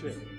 Cioè,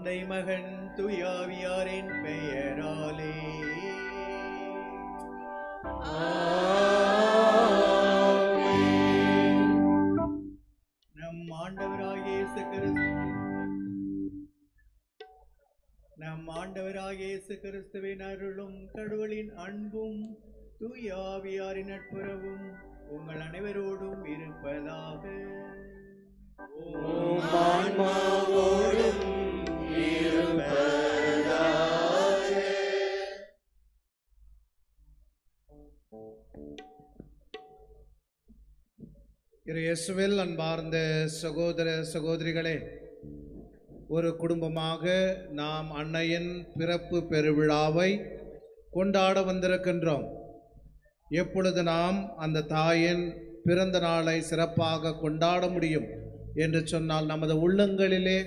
தந்தை மகன் தூயாவியாரின் பெயராலே நம் ஆண்டவராகிய இயேசு கிறிஸ்துவின் அருளும் கடவுளின் அன்பும் தூயாவியாரின் நட்புறவும் உங்கள் அனைவரோடும் இருப்பதாக. இயேசுவில் அன்பார்ந்த சகோதர சகோதரிகளே, ஒரு குடும்பமாக நாம் அன்னையின் பிறப்பு பெருவிழாவை கொண்டாட வந்திருக்கின்றோம். எப்பொழுது நாம் அந்த தாயின் பிறந்த நாளை சிறப்பாக கொண்டாட முடியும் என்று சொன்னால், நமது உள்ளங்களிலே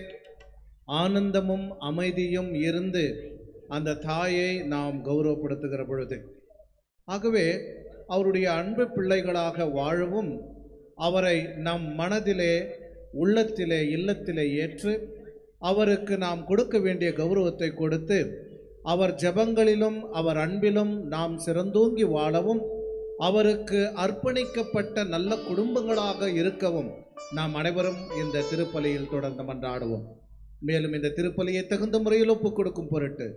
ஆனந்தமும் அமைதியும் இருந்து அந்த தாயை நாம் கௌரவப்படுத்துகிற பொழுது. ஆகவே அவருடைய அன்பு பிள்ளைகளாக வாழவும், அவரை நம் மனதிலே, உள்ளத்திலே, இல்லத்திலே ஏற்று அவருக்கு நாம் கொடுக்க வேண்டிய கௌரவத்தை கொடுத்து, அவர் ஜெபங்களிலும் அவர் அன்பிலும் நாம் சிறந்தோங்கி வாழவும், அவருக்கு அர்ப்பணிக்கப்பட்ட நல்ல குடும்பங்களாக இருக்கவும் நாம் அனைவரும் இந்த திருப்பலியில் தொடர்ந்து மன்றாடுவோம். மேலும் இந்த திருப்பலியை தகுந்த முறையில் ஒப்புக் கொடுக்கும் பொருட்டு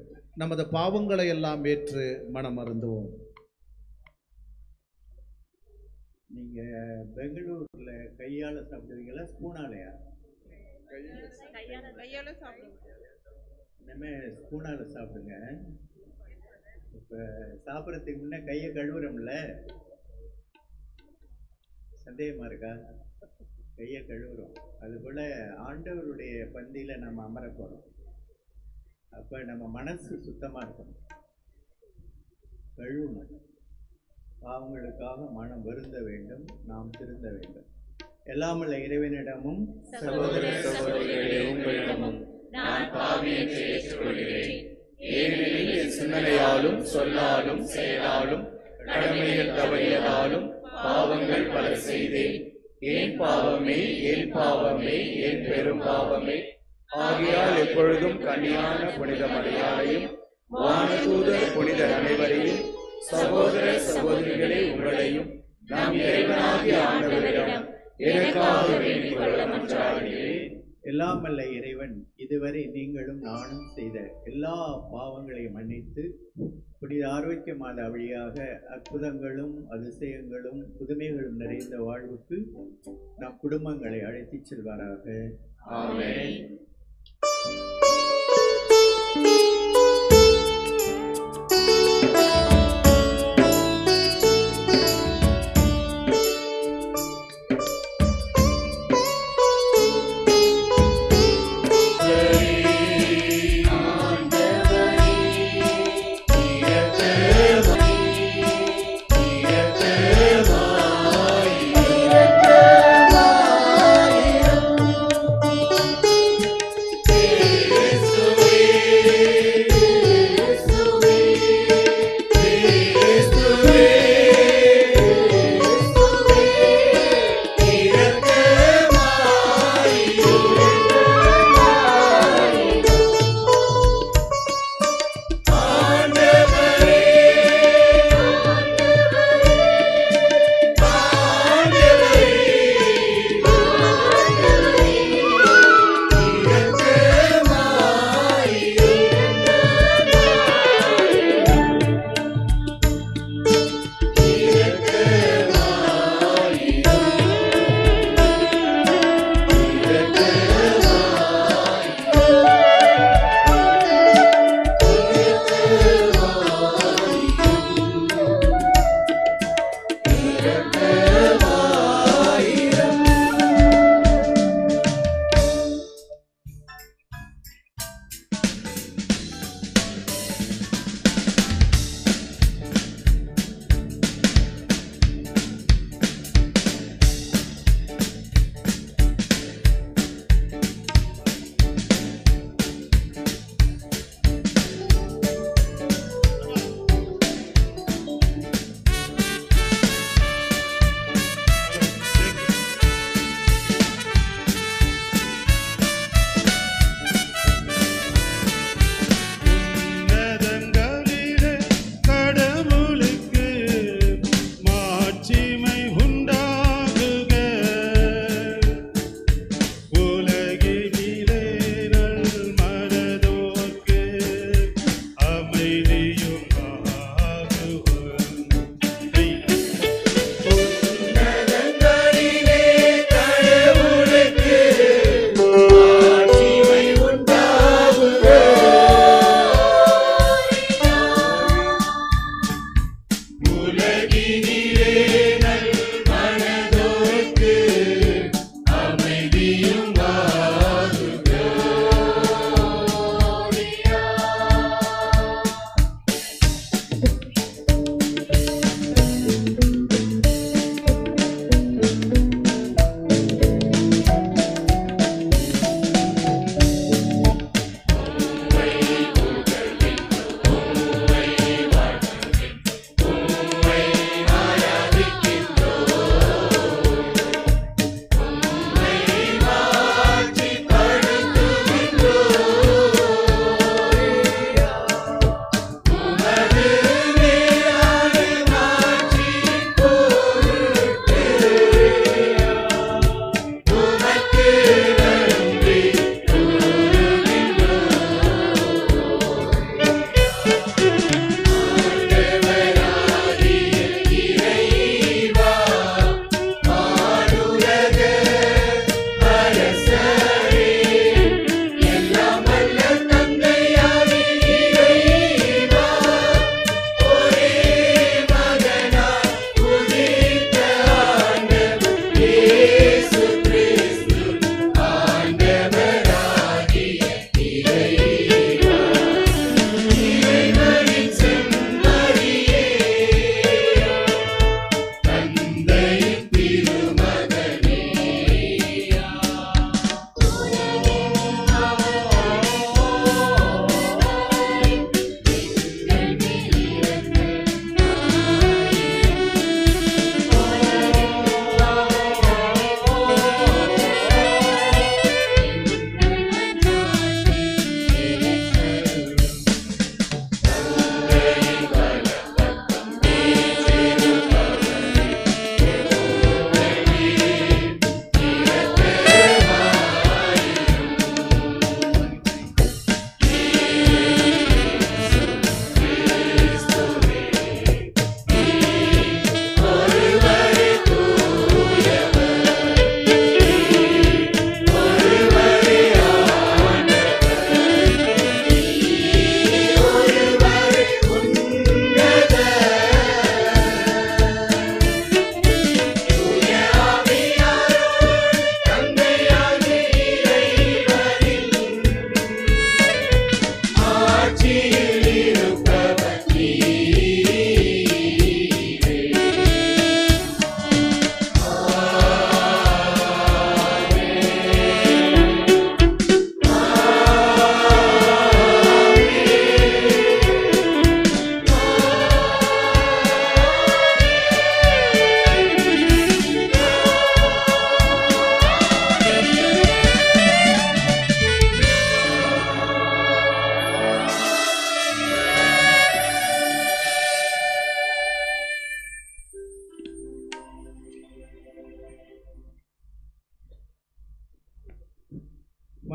நமது பாவங்களை எல்லாம் ஏற்று மனம் அருந்துவோம். நீங்க பெங்களூர்ல கையால சாப்பிடுவீங்களா, ஸ்பூனாலையா? கையால சாப்பிடுங்க. இனிமே ஸ்பூனால சாப்பிடுங்க. இப்ப சாப்பிட்றதுக்கு முன்ன கையை கழுவுறோம்ல, சந்தேகமா இருக்கா? கையை கழுவுறோம். அதுபோல ஆண்டவருடைய பந்தியில நம்ம அமர போறோம். அப்ப நம்ம மனசு சுத்தமா இருக்கணும், கழுவணும். பாவங்களுக்காக மனம் வருந்த வேண்டும், நாம் திருந்த வேண்டும். எல்லாமல்ல இறைவனிடமும் சகோதர சகோதரிகளே உங்களிடமும் நான் பாவி என்று ஏற்றுக்கொள்கிறேன். ஏனெனில் என் சிந்தனையாலும் சொல்லாலும் செயலாலும் கடமைகள் தவறியதாலும் பாவங்கள் பல செய்தேன். ஏன் பாவமே, ஏன் பாவமே, ஏன் பெரும் பாவமே. ஆகையால் எப்பொழுதும் கன்னியான புனித மரியாதையும் வானதூதர் புனிதர் அனைவரையும் சகோதர சகோதரிகளே உங்களையும் நாம் இறைவனாகிய ஆண்டவரிடம் எனக்காக வேண்டிக் கொள்ள மன்றாடுகிறேன். எல்லாமல்ல இறைவன் இதுவரை நீங்களும் நானும் செய்த எல்லா பாவங்களையும் மன்னித்து புனித ஆரோக்கிய மாதா வழியாக அற்புதங்களும் அதிசயங்களும் புதுமைகளும் நிறைந்த வாழ்வுக்கு நம் குடும்பங்களை அழைத்துச் செல்வாராக. ஆமென். Yeah.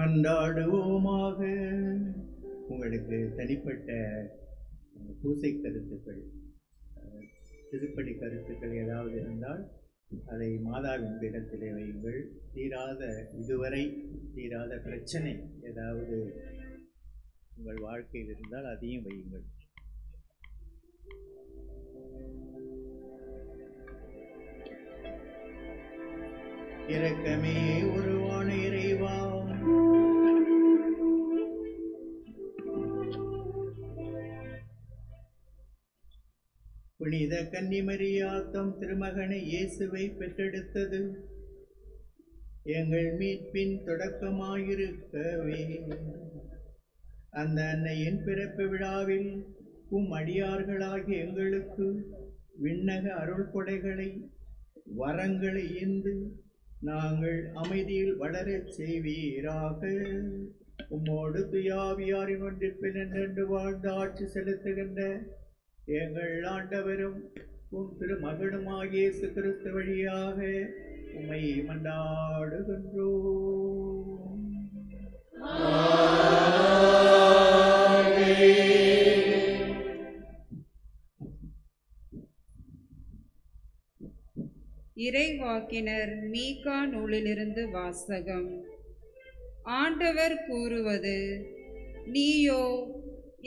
மன்றாடுவோமாக. உங்களுக்கு தனிப்பட்ட பூசை கருத்துக்கள், திருப்படி கருத்துக்கள் ஏதாவது இருந்தால் அதை மாதாவின் இடத்திலே வையுங்கள். இதுவரை தீராத பிரச்சனை ஏதாவது உங்கள் வாழ்க்கையில் இருந்தால் அதையும் வையுங்கள். இரக்கமே உருவான இறைவா, புனித கன்னிமரியா தம் திருமகனை இயேசுவை பெற்றெடுத்தது எங்கள் மீட்பின் தொடக்கமாயிருக்கவே அந்த அன்னையின் பிறப்பு விழாவில் அடியார்களாகிய எங்களுக்கு விண்ணக அருள் கொடைகளை வரங்களை ஈந்து நாங்கள் அமைதியில் வளரச் செய்வீராக. உம்மோடு துயாவியாரின் ஒன்றிப்பில் நின்று வாழ்ந்து ஆட்சி செலுத்துகின்ற எங்கள் ஆண்டவரும் உம் திருமகனுமாகிய இயேசு கிறிஸ்து வழியாக உம்மை மன்றாடுகின்றோம். இறைவாக்கினர் மீகா நூலிலிருந்து வாசகம். ஆண்டவர் கூறுவது, நீயோ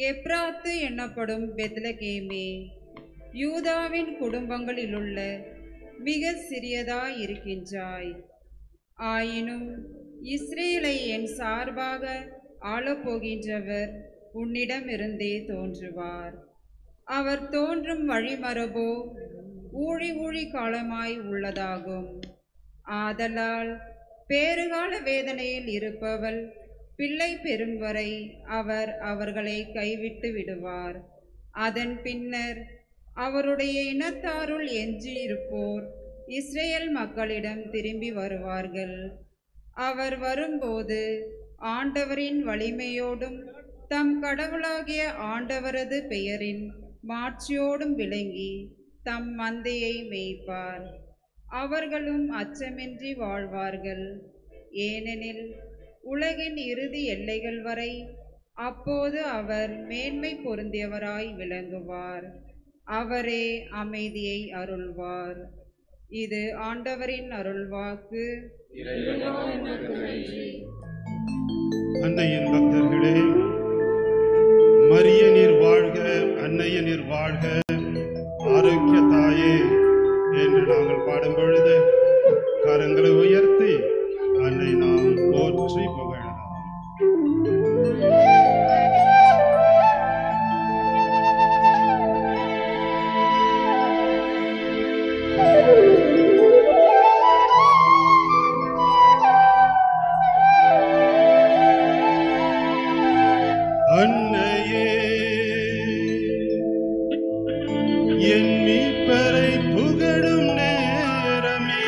எப்ராத்து எனப்படும் பெத்லகேமே, யூதாவின் குடும்பங்களிலுள்ள மிக சிறியதாயிருக்கின்றாய். ஆயினும் இஸ்ரேலை என் சார்பாக ஆளப்போகின்றவர் உன்னிடமிருந்தே தோன்றுவார். அவர் தோன்றும் வழிமரபோ ஊழி காலமாய் உள்ளதாகும். ஆதலால் பேறுகால வேதனையில் இருப்பவள் பிள்ளை பெறும் வரை அவர் அவர்களை கைவிட்டு விடுவார். அதன் பின்னர் அவருடைய இனத்தாருள் எஞ்சியிருப்போர் இஸ்ரேல் மக்களிடம் திரும்பி வருவார்கள். அவர் வரும்போது ஆண்டவரின் வலிமையோடும் தம் கடவுளாகிய ஆண்டவரது பெயரின் மாட்சியோடும் விளங்கி தம் மந்தையை மேய்ப்பார். அவர்களும் அச்சமின்றி வாழ்வார்கள். ஏனெனில் உலகின் இறுதி எல்லைகள் வரை அப்போது அவர் மேன்மை பொருந்தியவராய் விளங்குவார். அவரே அமைதியை அருள்வார். இது ஆண்டவரின் அருள்வாக்கு. அன்னையின் பக்தர்களே, மரிய நீர் வாழ்க, அன்னைய நீர் வாழ்க, ஆரோக்கிய தாயே என்று நாங்கள் பாடும் பொழுது கரங்களை உயர்த்தி அன்னை நாம் போற்றி புகழலாம். அன்னையே என் மீட்பரை புகழும் நேரமே,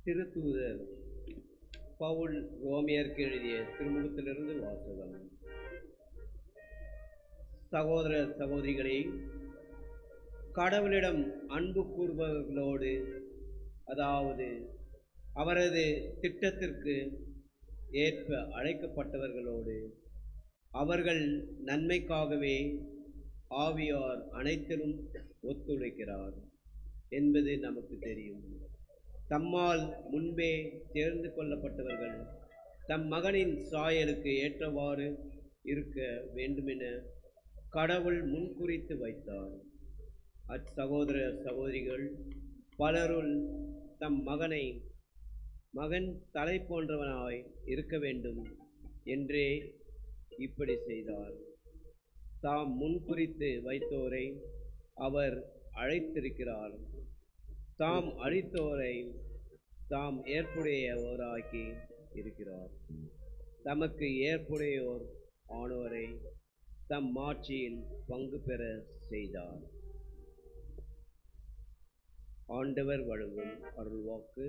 திருத்தூதர் பவுல் ரோமியருக்கு எழுதிய திருமுகத்திலிருந்து வாசகம். சகோதர சகோதரிகளே, கடவுளிடம் அன்பு கூறுபவர்களோடு, அதாவது அவரது திட்டத்திற்கு ஏற்ப அழைக்கப்பட்டவர்களோடு, அவர்கள் நன்மைக்காகவே ஆவியார் அனைத்திலும் ஒத்துழைக்கிறார் என்பது நமக்கு தெரியும். தம்மால் முன்பே தேர்ந்து கொள்ளப்பட்டவர்கள் தம் மகனின் சாயலுக்கு ஏற்றவாறு இருக்க வேண்டுமென கடவுள் முன்குறித்து வைத்தார். அச்சகோதர சகோதரிகள் பலருள் தம் மகன் தலை போன்றவனாய் இருக்க வேண்டும் என்றே இப்படி செய்தார். தாம் முன்குறித்து வைத்தோரை அவர் அழைத்திருக்கிறார். தாம் அழித்தோரை தாம் ஏற்புடையவராக்கி இருக்கிறார். தமக்கு ஏற்புடையோர் ஆனோரை தம் மாட்சியில் பங்கு பெற செய்தார். ஆண்டவர் வழங்கும் அருள்வாக்கு.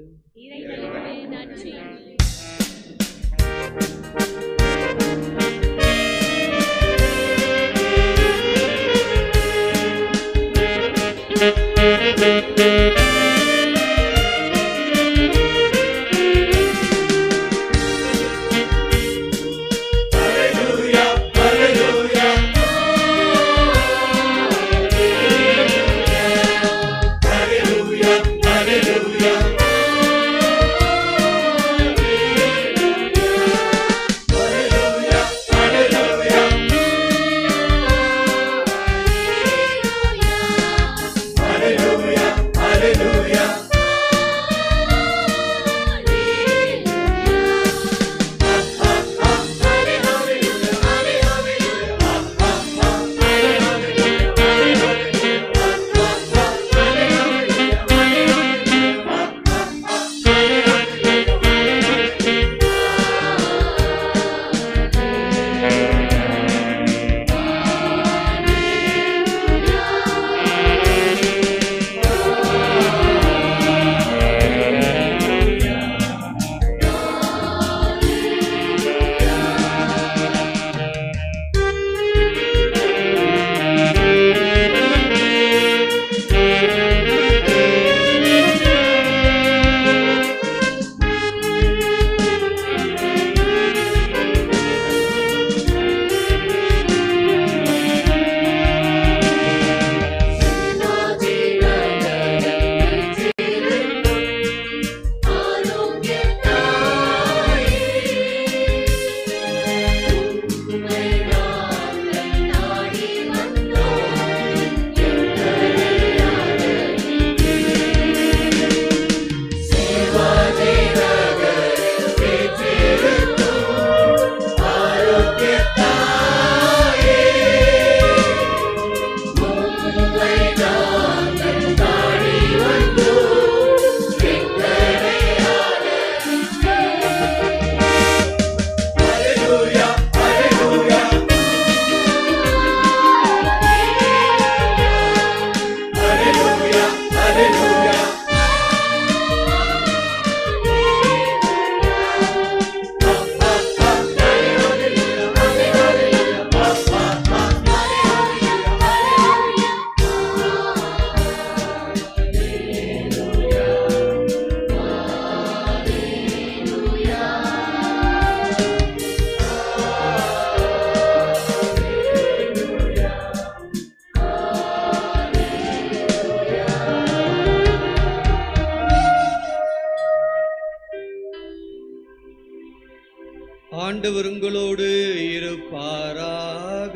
ஆண்டவர் உங்களோடு இருப்பாராக.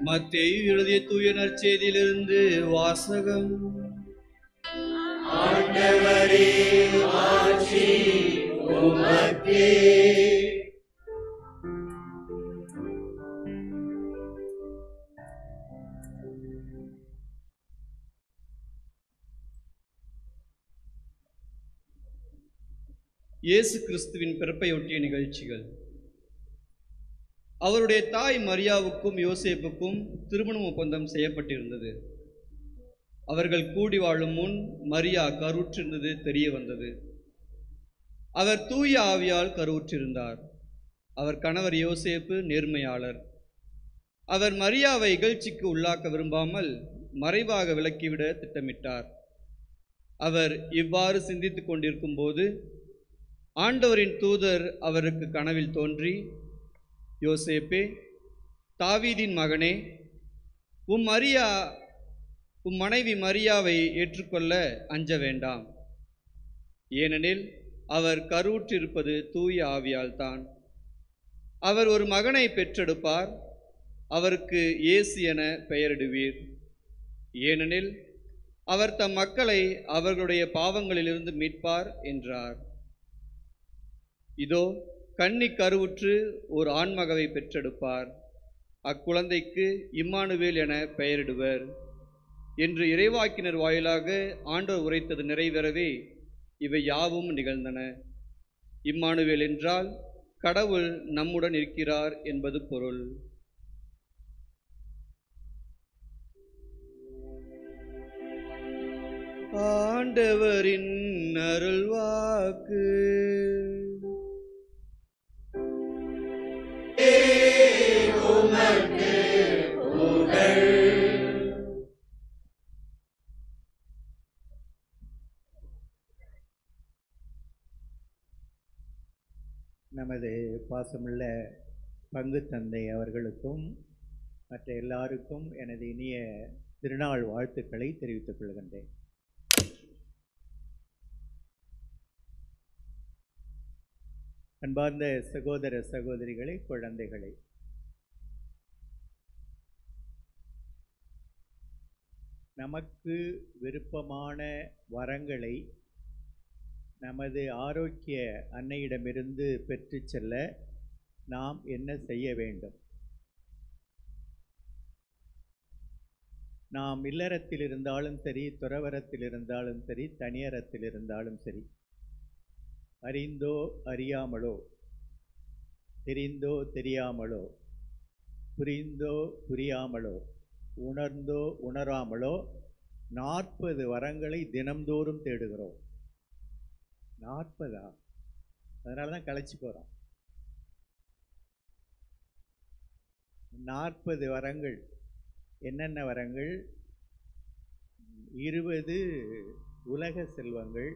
மத்தேயு எழுதிய தூய நற்செய்தியிலிருந்து வாசகம். ஆண்டவரே ஆட்சி உமக்கே. இயேசு கிறிஸ்துவின் பிறப்பையொட்டிய நிகழ்ச்சிகள். அவருடைய தாய் மரியாவுக்கும் யோசேப்புக்கும் திருமண ஒப்பந்தம் செய்யப்பட்டிருந்தது. அவர்கள் கூடி வாழும் முன் மரியா கருவுற்றிருந்தது தெரிய வந்தது. அவர் தூய ஆவியால் கருவுற்றிருந்தார். அவர் கணவர் யோசேப்பு நேர்மையாளர். அவர் மரியாவை இகழ்ச்சிக்கு உள்ளாக்க விரும்பாமல் மறைவாக விலக்கிவிட திட்டமிட்டார். அவர் இவ்வாறு சிந்தித்துக் கொண்டிருக்கும் போது ஆண்டவரின் தூதர் அவருக்கு கனவில் தோன்றி, யோசேப்பே, தாவீதின் மகனே, உம் மனைவி மரியாவை ஏற்றுக்கொள்ள அஞ்ச வேண்டாம். ஏனெனில் அவர் கருவுற்றிருப்பது தூய ஆவியால் தான். அவர் ஒரு மகனை பெற்றெடுப்பார். அவருக்கு இயேசு என பெயரிடுவீர். ஏனெனில் அவர் தம் மக்களை அவர்களுடைய பாவங்களிலிருந்து மீட்பார் என்றார். இதோ, கன்னி கருவுற்று ஒரு ஆண்மகவை பெற்றெடுப்பார். அக்குழந்தைக்கு இம்மானுவேல் என பெயரிடுவர் என்று இறைவாக்கினர் வாயிலாக ஆண்டவர் உரைத்தது நிறைவேறவே இவை யாவும் நிகழ்ந்தன. இம்மானுவேல் என்றால் கடவுள் நம்முடன் இருக்கிறார் என்பது பொருள். ஆண்டவரின் அருள்வாக்கு. நமது பாசமுள்ள பங்கு தந்தை அவர்களுக்கும் மற்ற எல்லாருக்கும் எனது இனிய திருநாள் வாழ்த்துக்களை தெரிவித்துக் கொள்கின்றேன். அன்பார்ந்த சகோதர சகோதரிகளே, குழந்தைகளே, நமக்கு விருப்பமான வரங்களை நமது ஆரோக்கிய அன்னையிடமிருந்து பெற்று செல்ல நாம் என்ன செய்ய வேண்டும்? நாம் இல்லறத்தில் இருந்தாலும் சரி, துறவரத்தில் இருந்தாலும் சரி, தனியறத்தில் இருந்தாலும் சரி, அறிந்தோ அறியாமலோ, தெரிந்தோ தெரியாமலோ, புரிந்தோ புரியாமலோ, உணர்ந்தோ உணராமலோ 40 வரங்களை தினம்தோறும் தேடுகிறோம். 40? அதனால தான் களைச்சி போகிறோம். 40 வரங்கள். என்னென்ன வரங்கள்? 20 உலக செல்வங்கள்,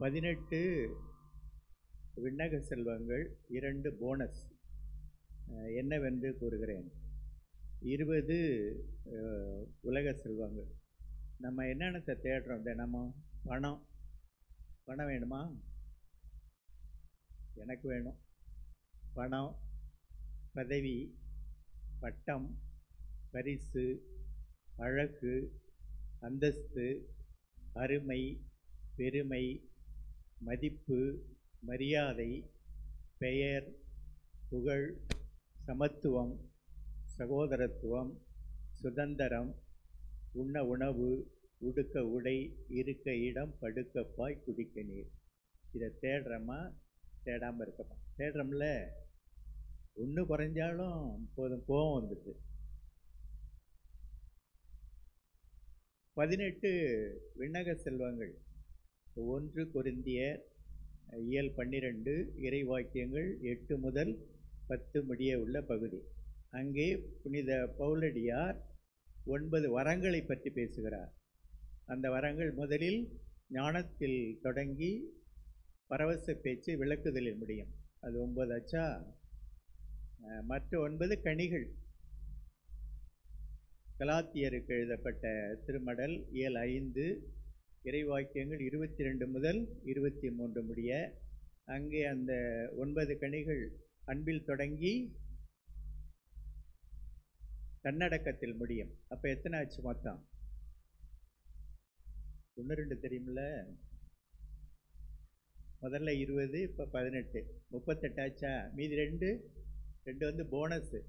18 விண்ணக செல்வங்கள், 2 போனஸ். என்னவென்று கூறுகிறேன். 20 உலக செல்வங்கள். நம்ம என்னென்னத்தை தேடுறோம் தினமும்? பணம். பணம் வேணுமா? எனக்கு வேணும். பணம், பதவி, பட்டம், பரிசு, அழகு, அந்தஸ்து, அருமை, பெருமை, மதிப்பு, மரியாதை, பெயர், புகழ், சமத்துவம், சகோதரத்துவம், சுதந்திரம், உண்ண உணவு, உடுக்க உடை, இருக்க இடம், படுக்க பாய், குடிக்க நீர். இதை தேடுறோமா? தேடாமல் இருக்கமா? தேடுறோம்ல. ஒன்று குறைஞ்சாலும் போதும், கோவம் வந்துடுது. 18 விண்ணக செல்வங்கள். 1 கொரிந்தியர் இயல் 12 இறைவாக்கியங்கள் 8 முதல் 10 முடிய உள்ள பகுதி. அங்கே புனித பவுலடியார் 9 வரங்களை பற்றி பேசுகிறார். அந்த வரங்கள் முதலில் ஞானத்தில் தொடங்கி பரவச பேச்சு விளக்குதலில் முடியும். அது 9 ஆச்சா? மற்ற 9 கனிகள். கலாத்தியருக்கு எழுதப்பட்ட திருமடல் இயல் 5 இறைவாக்கியங்கள் 22 முதல் 23 முடிய. அங்கே அந்த 9 கனிகள் அன்பில் தொடங்கி தன்னடக்கத்தில் முடியும். அப்போ எத்தனை ஆச்சு மொத்தம்? 1 2 தெரியுமில்ல. முதல்ல 20, இப்போ 18, 38 ஆச்சா? மீதி 2 வந்து போனஸு.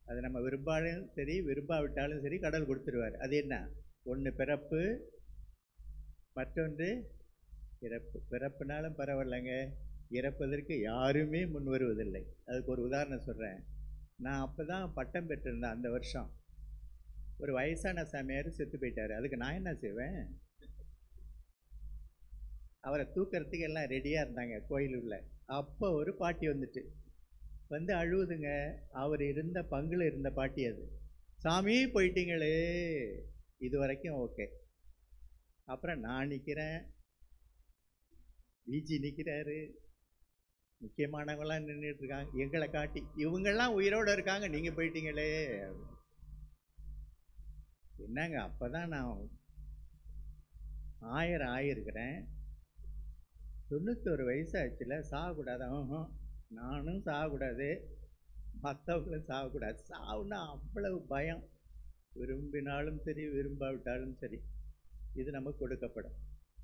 அது நம்ம விரும்பாலும் சரி விரும்பாவிட்டாலும் சரி கடவுள் கொடுத்துருவார். அது என்ன? 1 பிறப்பு, மற்றொன்று இறப்பு. பிறப்புனாலும் பரவாயில்லைங்க, இறப்பதற்கு யாருமே முன் வருவதில்லை. அதுக்கு ஒரு உதாரணம் சொல்கிறேன். நான் அப்போ தான் பட்டம் பெற்றிருந்தேன். அந்த வருஷம் ஒரு வயசான சாமியார் செத்து போயிட்டார். அதுக்கு நான் என்ன செய்வேன்? அவரை தூக்கிறதுக்கு எல்லாம் ரெடியாக இருந்தாங்க கோயிலுள்ள. அப்போ ஒரு பாட்டி வந்து அழுவுதுங்க. அவர் இருந்த பங்கில் இருந்த பாட்டி அது. சாமி போயிட்டீங்களே, இது வரைக்கும் ஓகே. அப்புறம் நான் நிற்கிறேன், விஜி நிற்கிறாரு, முக்கியமானவங்களாம் நின்றுட்டு இருக்காங்க. எங்களை காட்டி இவங்கெல்லாம் உயிரோடு இருக்காங்க, நீங்கள் போயிட்டீங்களே. என்னங்க, அப்போ தான் நான் 1000 ஆகியிருக்கிறேன். 91 வயசு ஆச்சுல, சாகக்கூடாது. நானும் சாகக்கூடாது, மற்றவங்களும் சாகக்கூடாது. சாவுன்னா அவ்வளவு பயம். விரும்பினாலும் சரி, விரும்பாவிட்டாலும் சரி, இது நமக்கு கொடுக்கப்படும்.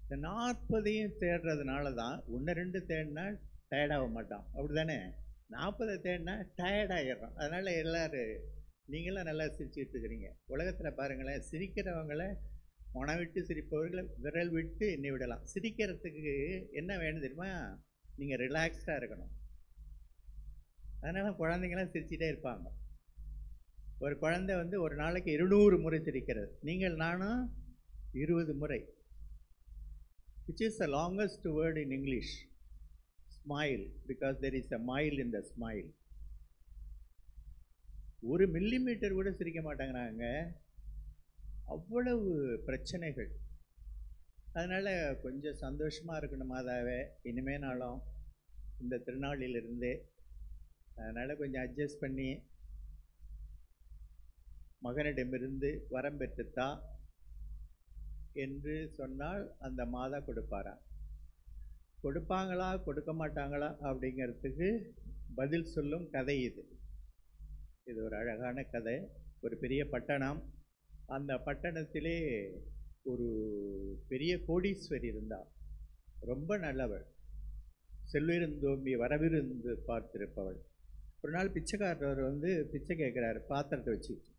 இந்த 40ஐயும் தேடுறதுனால தான் 1-2 தேடினா டயர்டாக மாட்டான், அப்படி தானே? 40 தேடினா டயர்டாகிடுறோம். அதனால் எல்லோரும் நீங்களாம் நல்லா சிரிச்சுக்கிட்டு இருக்கிறீங்க. உலகத்தில் பாருங்களேன், சிரிக்கிறவங்களை மனம் விட்டு சிரிப்பவர்களை விரல் விட்டு எண்ணி விடலாம். சிரிக்கிறதுக்கு என்ன வேணும் தெரியுமா? நீங்கள் ரிலாக்ஸ்டாக இருக்கணும். அதனால் குழந்தைங்களாம் சிரிச்சுட்டே இருப்பாங்க. ஒரு குழந்தை ஒரு நாளைக்கு 200 முறை சிரிக்கிறது. நீங்கள் நானும் 20 முறை. which is the longest word in English? Smile, because there is a mile in the smile. 1 millimetre கூட சிரிக்க மாட்டாங்கிறாங்க, அவ்வளவு பிரச்சனைகள். அதனால் கொஞ்சம் சந்தோஷமாக இருக்கணும் மாதாவே இனிமே நாளும் இந்த திருநாளிலிருந்து. அதனால் கொஞ்சம் அட்ஜஸ்ட் பண்ணி மகனிடமிருந்து வரம் பெற்றுத்தா என்று சொன்னால் அந்த மாதா கொடுப்பாரா? கொடுப்பாங்களா கொடுக்க மாட்டாங்களா அப்படிங்கிறதுக்கு பதில் சொல்லும் கதை இது. இது ஒரு அழகான கதை. ஒரு பெரிய பட்டணம். அந்த பட்டணத்திலே ஒரு பெரிய கோடீஸ்வரி இருந்தாள். ரொம்ப நல்லவள், செல்விருந்தோம்பி வரவிருந்து பார்த்திருப்பவள். ஒரு நாள் பிச்சைக்காரர் பிச்சை கேட்குறாரு, பாத்திரத்தை வச்சுக்கிட்டு.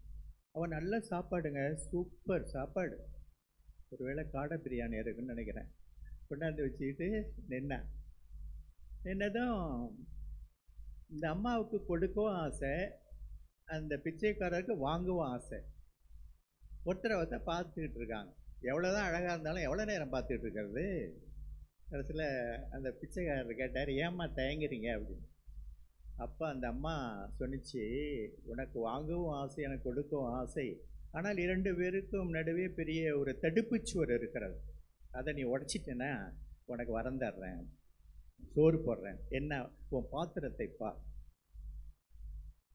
அவன் நல்ல சாப்பாடுங்க, சூப்பர் சாப்பாடு, ஒருவேளை காடை பிரியாணி இருக்குன்னு நினைக்கிறேன். கொண்டாந்து வச்சுக்கிட்டு நின்னதும் இந்த அம்மாவுக்கு கொடுக்கவும் ஆசை, அந்த பிச்சைக்காரருக்கு வாங்கவும் ஆசை. ஒருத்தரை பார்த்துக்கிட்டு இருக்காங்க. எவ்வளோ தான் அழகாக இருந்தாலும் எவ்வளோ நேரம் பார்த்துக்கிட்டு இருக்கிறது? கடைசியில் அந்த பிச்சைக்காரர் கேட்டார், ஏம்மா தயங்குறீங்க அப்படின்னு. அப்போ அந்த அம்மா சொன்னிச்சு, உனக்கு வாங்கவும் ஆசை, எனக்கு கொடுக்கவும் ஆசை, ஆனால் 2 பேருக்கும் நடுவே பெரிய ஒரு தடுப்புச்சுவர் இருக்கிறது. அதை நீ உடைச்சிட்டேன்னா உனக்கு வரம் தர்றேன், சோறு போடுறேன். என்ன, உன் பாத்திரத்தை பார்,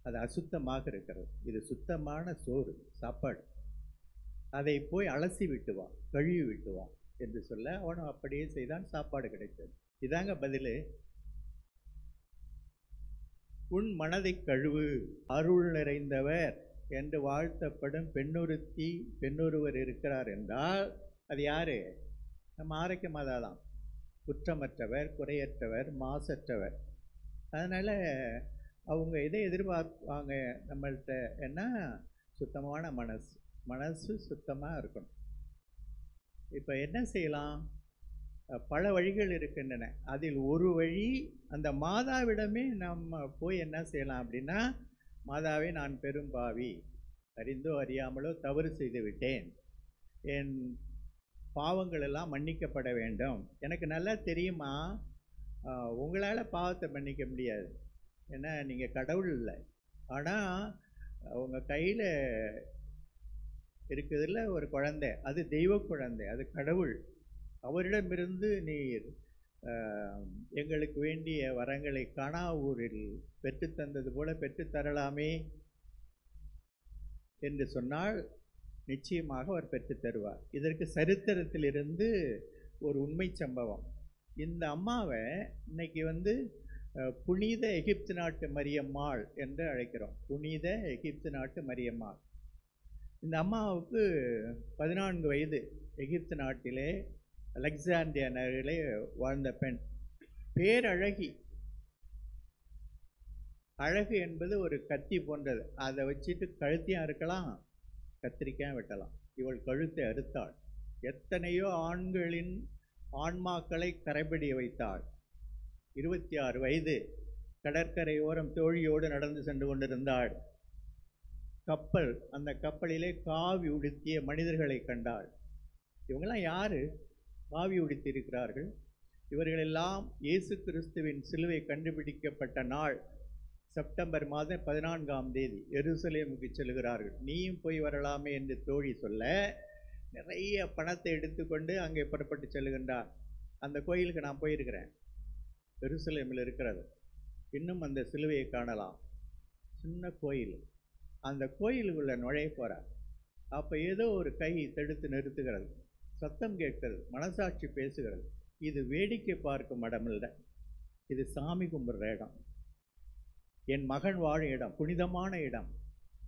அது அசுத்தமாக இருக்கிறது, இது சுத்தமான சோறு சாப்பாடு, அதை போய் அலசி விட்டு வா, கழுவி விட்டு வா என்று சொல்ல அவனும் அப்படியே செய்தான். சாப்பாடு கிடைத்தது. இதாங்க பதில். உன் மனதை கழுவு, அருள் நிறைந்தவர் என்று வாழ்த்தப்படும் பெண்ணொருவர் இருக்கிறார் என்றால் அது யாரு? நம்ம ஆரோக்கிய மாதா தான். குற்றமற்றவர், குறையற்றவர், மாசற்றவர். அதனால் அவங்க எதை எதிர்பார்ப்பாங்க நம்மள்கிட்ட? என்ன? சுத்தமான மனசு சுத்தமாக இருக்கணும். இப்போ என்ன செய்யலாம்? பல வழிகள் இருக்கின்றன. அதில் ஒரு வழி, அந்த மாதாவிடமே நம்ம போய் என்ன செய்யலாம் அப்படின்னா, மாதாவே, நான் பெரும் பாவி, அறிந்தோ அறியாமலோ தவறு செய்து விட்டேன், என் பாவங்கள் எல்லாம் மன்னிக்கப்பட வேண்டும். எனக்கு நல்லா தெரியுமா, உங்களால் பாவத்தை மன்னிக்க முடியாது, ஏன்னா நீங்கள் கடவுள் இல்லை. ஆனால் உங்கள் கையில் இருக்குதுல்ல ஒரு குழந்தை, அது தெய்வ குழந்தை, அது கடவுள். அவரிடமிருந்து நீர் எங்களுக்கு வேண்டிய வரங்களை காணாவூரில் பெற்றுத்தந்தது போல பெற்றுத்தரலாமே என்று சொன்னால் நிச்சயமாக அவர் பெற்றுத்தருவார். இதற்கு சரித்திரத்திலிருந்து ஒரு உண்மை சம்பவம். இந்த அம்மாவை இன்னைக்கு புனித எகிப்து நாட்டு மரியம்மாள் என்று அழைக்கிறோம். புனித எகிப்து நாட்டு மரியம்மாள். இந்த அம்மாவுக்கு 14 வயது. எகிப்து நாட்டிலே அலெக்சாண்டியா நகரிலே வாழ்ந்த பெண். பேரழகி. அழகு என்பது ஒரு கத்தி போன்றது. அதை வச்சுட்டு கழுத்தையும் அறுக்கலாம், கத்திரிக்காயும் வெட்டலாம். இவள் கழுத்தை அறுத்தாள். எத்தனையோ ஆண்களின் ஆன்மாக்களை கரைபடிய வைத்தாள். 26 வயது, கடற்கரையோரம் தோழியோடு நடந்து சென்று கொண்டிருந்தாள். கப்பல், அந்த கப்பலிலே காவி உடுத்திய மனிதர்களை கண்டாள். இவங்கெல்லாம் யாரு? காவி உடுத்தி இருக்கிறார்கள். இவர்களெல்லாம் இயேசு கிறிஸ்துவின் சிலுவை கண்டுபிடிக்கப்பட்ட நாள் செப்டம்பர் மாதம் 14ஆம் தேதி எருசலேமுக்கு செல்கிறார்கள். நீயும் போய் வரலாமே என்று தோழி சொல்ல, நிறைய பணத்தை எடுத்துக்கொண்டு அங்கே புறப்பட்டு செல்கின்றார். அந்த கோயிலுக்கு நான் போயிருக்கிறேன், எருசலேமில் இருக்கிறது. இன்னும் அந்த சிலுவையை காணலாம். சின்ன கோயில். அந்த கோயிலுக்குள்ள நுழைய போகிறார். அப்போ ஏதோ ஒரு கை தடுத்து நிறுத்துகிறது, சத்தம் கேட்கிறது, மனசாட்சி பேசுகிறது. இது வேடிக்கை பார்க்கும் இடம் இல்லை, இது சாமி கும்பிட்ற இடம், என் மகன் வாழும் இடம், புனிதமான இடம்,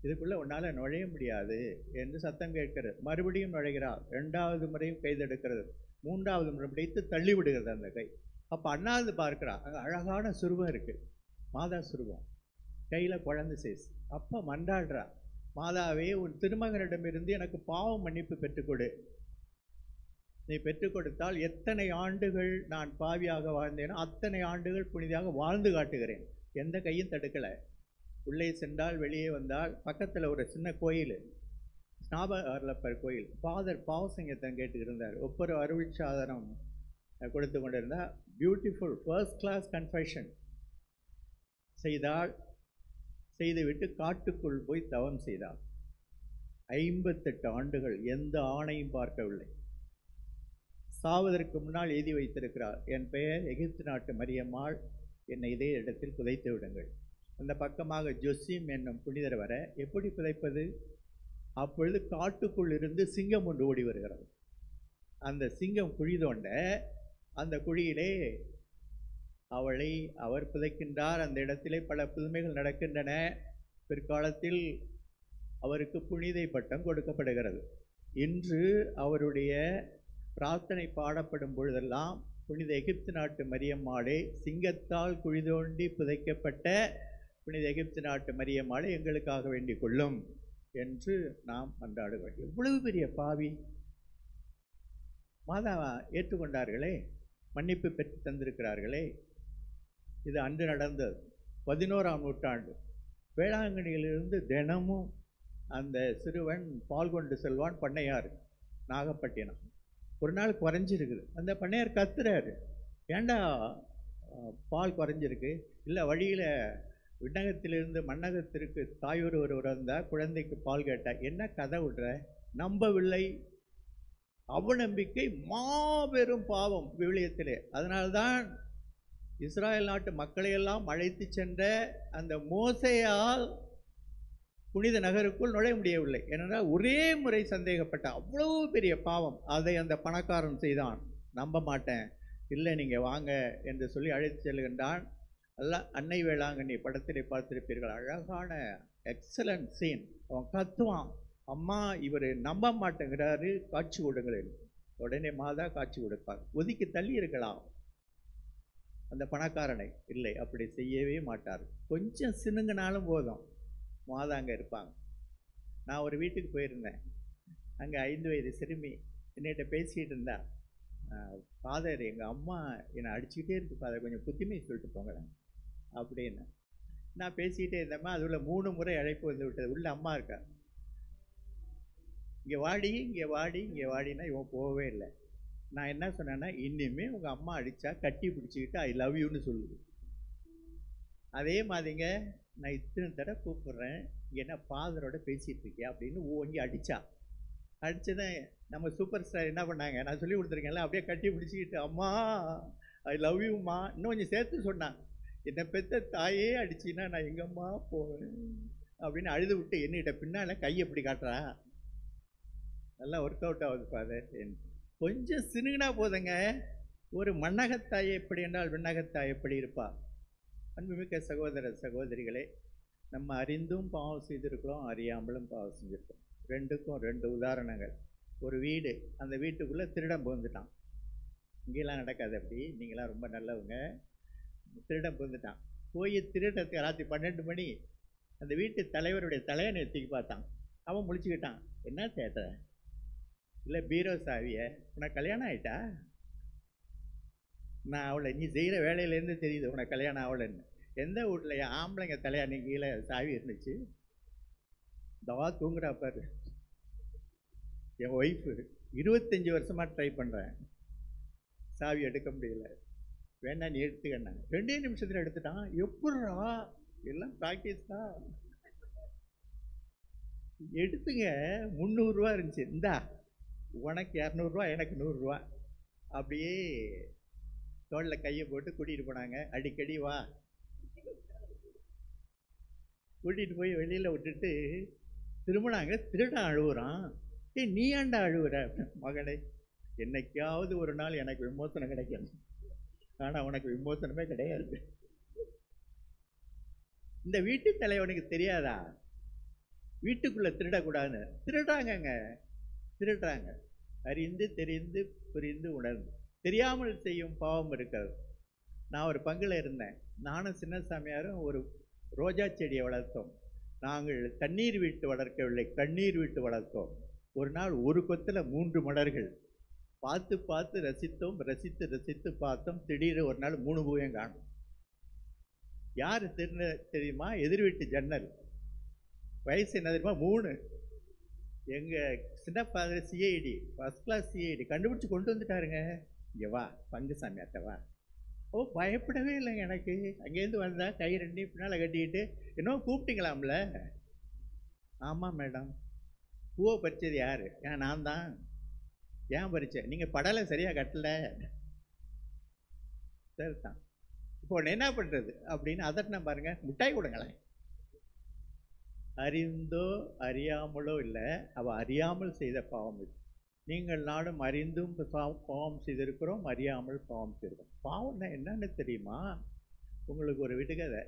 இதுக்குள்ளே உன்னால் நுழைய முடியாது என்று சத்தம் கேட்கிறது. மறுபடியும் நுழைகிறார். 2வது முறையும் கைதெடுக்கிறது. 3வது முறை பிடித்து தள்ளி விடுகிறது அந்த கை. அப்போ அண்ணாவது பார்க்குறா, அங்கே அழகான சுருவம் இருக்குது, மாதா சுருவம், கையில் குழந்தை சேஸ். அப்போ மன்றாடுறா, மாதாவே உன் திருமகனிடமிருந்து எனக்கு பாவம் மன்னிப்பு பெற்றுக்கொடு. நீ பெற்றுக் கொடுத்தால் எத்தனை ஆண்டுகள் நான் பாவியாக வாழ்ந்தேனோ அத்தனை ஆண்டுகள் புனிதாக வாழ்ந்து காட்டுகிறேன். எந்த கையும் தடுக்கலை. உள்ளே சென்றால் வெளியே வந்தால் பக்கத்தில் ஒரு சின்ன கோயில், ஸ்நாபகர்லப்பர் கோயில். ஃபாதர் பாவசங்கத்தன் கேட்டுக்கிருந்தார். ஒவ்வொரு அருள் சாதனம் கொடுத்து கொண்டிருந்தால் பியூட்டிஃபுல் ஃபர்ஸ்ட் கிளாஸ் கன்ஃபெஷன் செய்துவிட்டு காட்டுக்குள் போய் தவம் செய்தார். 58 ஆண்டுகள் எந்த ஆணையும் பார்க்கவில்லை. சாவதற்கு முன்னால் எழுதி வைத்திருக்கிறார், என் பெயர் எகிப்து நாட்டு மரியம்மாள், என்னை இதே இடத்தில் புதைத்து விடுங்கள். அந்த பக்கமாக ஜொசிம் என்னும் புனிதர் வர, எப்படி புதைப்பது? அப்பொழுது காட்டுக்குள் இருந்து சிங்கம் ஒன்று ஓடி வருகிறது. அந்த சிங்கம் குழி தோண்ட, அந்த குழியிலே அவளை அவர் புதைக்கின்றார். அந்த இடத்திலே பல புதுமைகள் நடக்கின்றன. பிற்காலத்தில் அவருக்கு புனிதை பட்டம் கொடுக்கப்படுகிறது. இன்று அவருடைய பிரார்த்தனை பாடப்படும் பொழுதெல்லாம் புனித எகிப்து நாட்டு மரியம்மாளே, சிங்கத்தால் குழி தோண்டி புதைக்கப்பட்ட புனித எகிப்து நாட்டு மரியம்மாளே, எங்களுக்காக வேண்டிக் கொள்ளும் என்று நாம் கொண்டாடுகிறோம். எவ்வளவு பெரிய பாவி! மாதாவா ஏற்றுக்கொண்டார்களே, மன்னிப்பு பெற்று தந்திருக்கிறார்களே. இது அன்று நடந்தது, 11ஆம் நூற்றாண்டு. வேளாங்கண்ணியிலிருந்து தினமும் அந்த சிறுவன் பால் கொண்டு செல்வான் பண்ணையார், நாகப்பட்டினம். ஒரு நாள் குறைஞ்சிருக்குது. அந்த பண்ணையார் கத்துறாரு, ஏண்டா பால் குறைஞ்சிருக்கு? இல்லை, வழியில் விண்ணகத்திலிருந்து மண்ணகத்திற்கு தாயூர் ஒருவர் வந்தால் குழந்தைக்கு பால் கேட்டால். என்ன கதை விடுற? நம்பவில்லை. அவநம்பிக்கை மாபெரும் பாவம் விவிலியத்திலே. அதனால்தான் இஸ்ராயல் நாட்டு மக்களையெல்லாம் அழைத்து சென்ற அந்த மோசேயால் புனித நகருக்குள் நுழைய முடியவில்லை. ஏனென்றால் ஒரே முறை சந்தேகப்பட்ட, அவ்வளவு பெரிய பாவம். அதை அந்த பணக்காரன் செய்தான். நம்ப மாட்டேன், இல்லை நீங்கள் வாங்க என்று சொல்லி அழைத்து செல்கின்றான். எல்லாம் அன்னை வேளாங்கண்ணி படத்திலே பார்த்திருப்பீர்கள், அழகான எக்ஸலண்ட் சீன். அவன் கத்துவான், அம்மா இவர் நம்ப மாட்டேங்கிறாரு, காட்சி கொடுங்கள். உடனே மாதா காட்சி கொடுப்பார். ஒதுக்கி தள்ளி இருக்கலாம் அந்த பணக்காரனை. இல்லை, அப்படி செய்யவே மாட்டார். கொஞ்சம் சினுங்கினாலும் போதும், மாதா அங்கே இருப்பாங்க. நான் ஒரு வீட்டுக்கு போயிருந்தேன். அங்கே 5 வயது சிறுமி என்னிட்ட பேசிகிட்டு இருந்தா, ஃபாதர் எங்கள் அம்மா என்னை அடிச்சுக்கிட்டே இருக்கு ஃபாதர், கொஞ்சம் புத்திமை சொல்லிட்டு போங்களேன் அப்படின்னு. நான் பேசிக்கிட்டே இருந்தேம்மா, அது உள்ள 3 முறை அழைப்பு வந்து விட்டது. உள்ள அம்மா இருக்கா, இங்கே வாடி இங்கே வாடி இங்கே வாடினா இவன் போகவே இல்லை. நான் என்ன சொன்னேன்னா, இனிமே உங்கள் அம்மா அடித்தா கட்டி பிடிச்சிக்கிட்டு ஐ லவ் யூன்னு சொல்லுது. அதே மாதிரிங்க, நான் இத்தனை தடவை கூப்பிட்றேன், இங்கே என்ன ஃபாதரோட பேசிகிட்டு இருக்கியா அப்படின்னு ஓங்கி அடித்தா. அடித்ததான் நம்ம சூப்பர் ஸ்டார் என்ன பண்ணாங்க, நான் சொல்லி கொடுத்துருக்கேன்ல, அப்படியே கட்டி பிடிச்சிக்கிட்டு அம்மா ஐ லவ் யூம்மா, இன்னும் கொஞ்சம் சேர்த்து சொன்னான், என்னை பெற்ற தாயே அடிச்சின்னா நான் எங்கம்மா போவேன் அப்படின்னு அழுது விட்டு என்னிட்ட பின்னால் கையை எப்படி காட்டுறா. நல்லா ஒர்க் அவுட் ஆகுது ஃபாதர். கொஞ்சம் சினுங்கினா போதுங்க, ஒரு மண்ணகத்தாய் எப்படி என்றால் விண்ணகத்தாய் எப்படி இருப்பா. அன்புமிக்க சகோதர சகோதரிகளே, நம்ம அறிந்தும் பாவம் செய்திருக்கிறோம், அறியாமலும் பாவம் செஞ்சுருக்கோம். ரெண்டுக்கும் 2 உதாரணங்கள். ஒரு வீடு, அந்த வீட்டுக்குள்ளே திருடன் புகுந்துட்டான். இங்கெல்லாம் நடக்காது அப்படி, நீங்களாம் ரொம்ப நல்லவங்க. திருடன் புகுந்துட்டான். போய் திருடத்துக்கு ராத்திரி 12 மணி அந்த வீட்டு தலைவருடைய தலையணை தூக்கி பார்த்தான். அவன் முழிச்சுக்கிட்டான், என்ன தேட்ட? இல்லை பீரோ சாவிய, உனக்கு கல்யாணம் ஆயிட்டா? நான் அவளை நீ செய்கிற வேலையிலேருந்து தெரியுது உனக்கு கல்யாணம் ஆகலைன்னு. எந்த வீட்டில் என் ஆம்பளைங்க தலையாணி கீழே சாவி இருந்துச்சு, தவா தூங்குறா பாரு என் ஒய்ஃபு. 25 வருஷமாக ட்ரை பண்ணுறேன், சாவி எடுக்க முடியல. வேணா நீ எடுத்துக்கண்ணா. 2 நிமிஷத்தில் எடுத்துட்டான். எப்பட்றா, எல்லாம் ப்ராக்டிஸ் தான். எடுத்துங்க, 300 ரூபா இருந்துச்சு, இந்தா உனக்கு 200 ரூபா, எனக்கு 100 ரூபா. அப்படியே தோளில் கையை போட்டு கூட்டிகிட்டு போனாங்க. அடிக்கடி வா, கூட்டிகிட்டு போய் வெளியில் விட்டுட்டு திரும்பினாங்க. திருடன் அழுகுறான். ஏய் நீ ஏன்டா அழுகுற? மகனே, என்னைக்காவது ஒரு நாள் எனக்கு விமோசனம் கிடைக்கணும், ஆனால் உனக்கு விமோசனமே கிடையாது. இந்த வீட்டு தலைவனுக்கு தெரியாதா வீட்டுக்குள்ளே திருடக்கூடாதுன்னு? திருடுறாங்கங்க, திருடுறாங்க. அறிந்து தெரிந்து புரிந்து உணர்ந்து. தெரியாமல் செய்யும் பாவம் இருக்காது. நான் ஒரு பங்கில் இருந்தேன். நானும் சின்ன சாமியாரும் ஒரு ரோஜா செடியை வளர்த்தோம். நாங்கள் தண்ணீர் விட்டு வளர்க்கவில்லை, கண்ணீர் விட்டு வளர்த்தோம். ஒரு நாள் ஒரு கொத்தில் 3 மலர்கள். பார்த்து பார்த்து ரசித்தோம், ரசித்து ரசித்து பார்த்தோம். திடீர்னு ஒரு நாள் 3 பூவையும் காணும். யார் தெரியுமா? எதிர் வீட்டு ஜன்னல். வயசு என்ன தெரியுமா? 3. எங்கள் சின்ன father CID, first class CID, கண்டுபிடிச்சி கொண்டு வந்துட்டாருங்க. இங்கே வா பங்கு சாமியார்ட்ட வா. ஓ, பயப்படவே இல்லைங்க எனக்கு. அங்கேருந்து வந்தால் கை 2 பின்னால் கட்டிக்கிட்டு, இன்னும் கூப்பிட்டீங்களாம்ல? ஆமாம் மேடம். பூவை பறிச்சது யார்? ஏன் நான் தான். ஏன் பறிச்சேன்? நீங்கள் படலை சரியாக கட்டல. சரி தான், இப்போ ஒன்று என்ன பண்ணுறது அப்படின்னு அதட்டினா பாருங்க. மிட்டாய் கொடுங்களேன். அறிந்தோ அறியாமலோ இல்லை, அவள் அறியாமல் செய்த பாவம் இது. நீங்கள் நானும் அறிந்தும் பாவம் செய்திருக்கிறோம், அறியாமல் பாவம் செய்திருக்கிறோம். பாவம்னா என்னன்னு தெரியுமா? உங்களுக்கு ஒரு விடுகதை.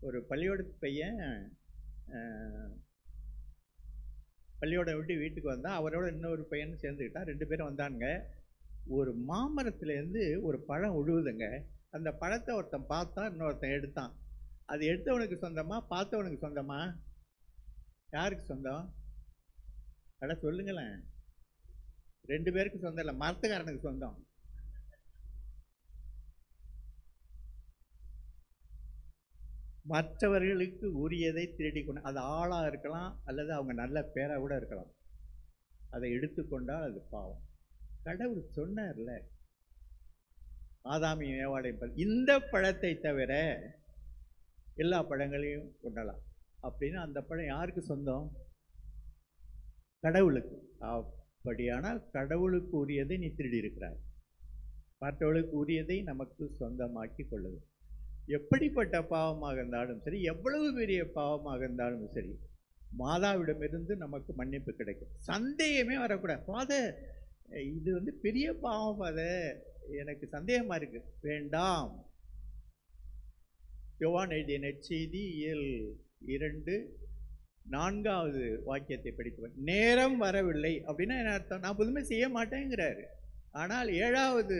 ஒரு பள்ளியோட பையன் பள்ளியோட விட்டு வீட்டுக்கு வந்தால் அவரோட இன்னொரு பையன் சேர்ந்துக்கிட்டா. 2 பேரும் வந்தானுங்க. ஒரு மாமரத்துலேருந்து ஒரு பழம் உழுவுதுங்க. அந்த பழத்தை ஒருத்தன் பார்த்தா, இன்னொருத்தன் எடுத்தான். அது எடுத்தவனுக்கு சொந்தமா பார்த்தவனுக்கு சொந்தமா? யாருக்கு சொந்தம்? அட சொல்லுங்களேன். 2 பேருக்கு சொந்தம் இல்லை, மரத்துக்காரனுக்கு சொந்தம். மற்றவர்களுக்கு உரியதை திருடி கொண்டு, அது ஆளாக இருக்கலாம் அல்லது அவங்க நல்ல பேராக கூட இருக்கலாம். அதை எடுத்துக்கொண்டால் அது பாவம். கடவுள் சொன்னார்ல, ஆதாமியும் ஏவாளையும் இந்த பழத்தை தவிர எல்லா பழங்களையும் உண்ணலாம் அப்படின்னு. அந்த பழம் யாருக்கு சொந்தம்? கடவுளுக்கு. அப்படியானால் கடவுளுக்கு உரியதை நீ திருடி இருக்கிறாய். மற்றவர்களுக்கு உரியதை நமக்கு சொந்தமாக்கி கொள்ளுது. எப்படிப்பட்ட பாவமாக இருந்தாலும் சரி, எவ்வளவு பெரிய பாவமாக இருந்தாலும் சரி, மாதாவிடமிருந்து நமக்கு மன்னிப்பு கிடைக்கும். சந்தேகமே வரக்கூடாது. ஃபாதர், இது பெரிய பாவம் ஃபாதர், எனக்கு சந்தேகமா இருக்கு. வேண்டாம். யோவான் எழுதிய நற்செய்தி 2:4 வாக்கியத்தை படித்தவன். நேரம் வரவில்லை அப்படின்னா என்ன அர்த்தம்? நான் புதுமை செய்ய மாட்டேங்கிறாரு. ஆனால் 7வது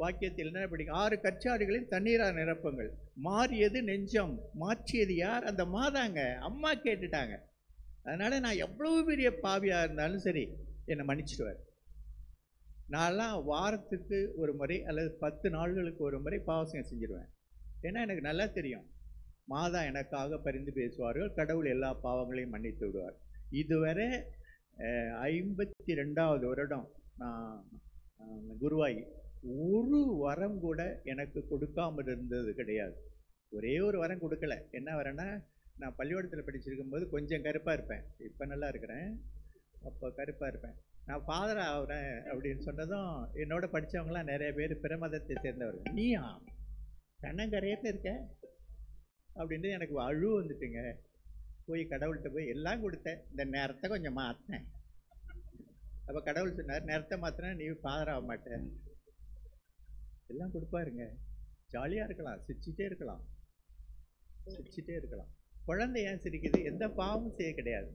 வாக்கியத்தில் என்ன படிக்கும்? 6 கற்சாடிகளில் தண்ணீராக நிரப்புங்கள். மாறியது நெஞ்சம், மாற்றியது யார்? அந்த மாதாங்க, அம்மா கேட்டுட்டாங்க. அதனால நான் எவ்வளவு பெரிய பாவியாக இருந்தாலும் சரி, என்னை மன்னிச்சிடுவார். நான்லாம் வாரத்துக்கு ஒரு முறை அல்லது 10 நாள்களுக்கு ஒரு முறை பாவசம் செஞ்சிடுவேன். ஏன்னா எனக்கு நல்லா தெரியும், மாதா எனக்காக பரிந்து பேசுவார்கள், கடவுள் எல்லா பாவங்களையும் மன்னித்து விடுவார். இதுவரை 52வது வருடம் நான் குருவாகி ஒரு வரம் கூட எனக்கு கொடுக்காமல் இருந்தது கிடையாது. ஒரே ஒரு வரம் கொடுக்கல. என்ன வரேன்னா, நான் பள்ளிக்கூடத்தில் படிச்சிருக்கும் போது கொஞ்சம் கருப்பாக இருப்பேன். இப்போ நல்லா இருக்கிறேன். அப்போ கருப்பாக இருப்பேன். நான் ஃபாதர் ஆகிறேன் அப்படின்னு சொன்னதும் என்னோட படித்தவங்களாம் நிறைய பேர் பிற மதத்தை சேர்ந்தவர்கள். நீயா கண்ணங்கரையத்தில் இருக்க அப்படின்ட்டு எனக்கு அழுவு வந்துட்டுங்க. போய் கடவுள்கிட்ட போய் எல்லாம் கொடுத்தேன், இந்த நேரத்தை கொஞ்சம் மாற்றினேன். அப்போ கடவுள் சொன்னார், நேரத்தை மாற்றினா நீ ஃபாதர் ஆக மாட்டேன். எல்லாம் கொடுப்பாருங்க, ஜாலியாக இருக்கலாம், சிரிச்சிட்டே இருக்கலாம், சிரிச்சிட்டே இருக்கலாம். குழந்தை ஏன் சிரிக்குது? எந்த பாவமும் செய்ய கிடையாது.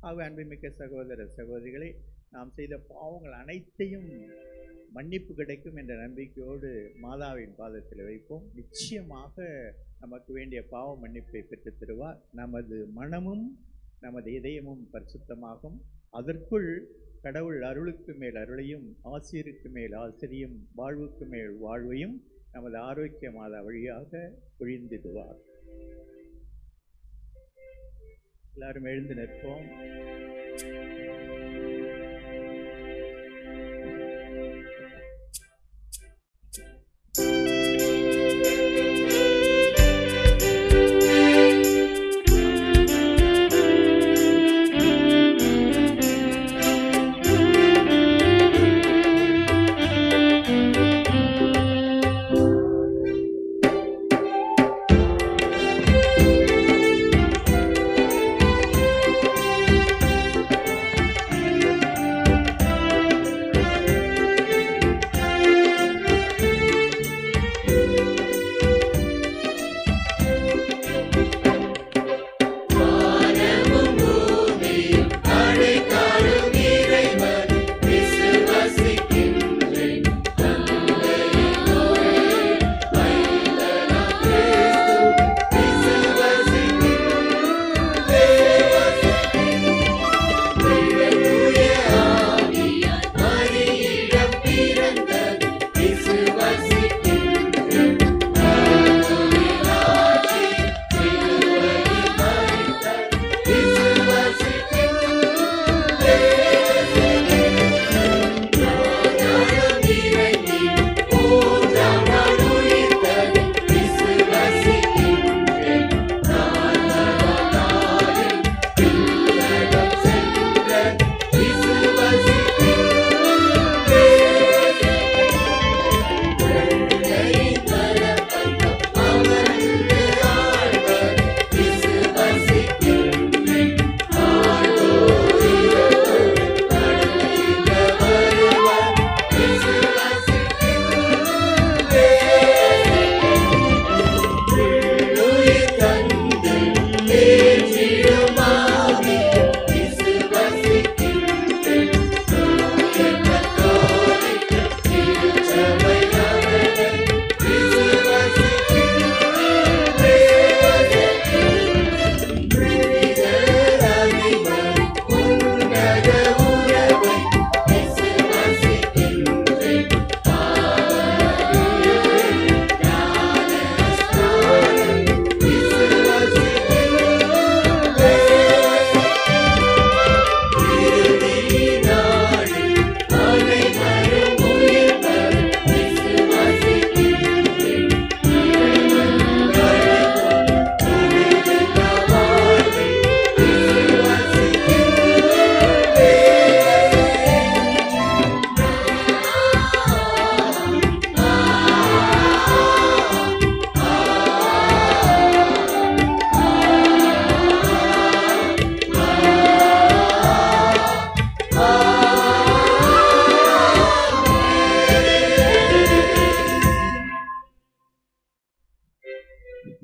ஆக அன்புமிக்க சகோதர சகோதரிகளை, நாம் செய்த பாவங்கள் அனைத்தையும் மன்னிப்பு கிடைக்கும் என்ற நம்பிக்கையோடு மாதாவின் பாதத்தில் வைப்போம். நிச்சயமாக நமக்கு வேண்டிய பாவ மன்னிப்பை பெற்றுத் தருவார். நமது மனமும் நமது இதயமும் பரிசுத்தமாகும். அதற்குள் கடவுள் அருளுக்கு மேல் அருளையும், ஆசிரியருக்கு மேல் ஆசிரியும், வாழ்வுக்கு மேல் வாழ்வையும் நமது ஆரோக்கிய மாதா வழியாக பொழிந்திடுவார். எல்லாரும் எழுந்து நிற்போம்.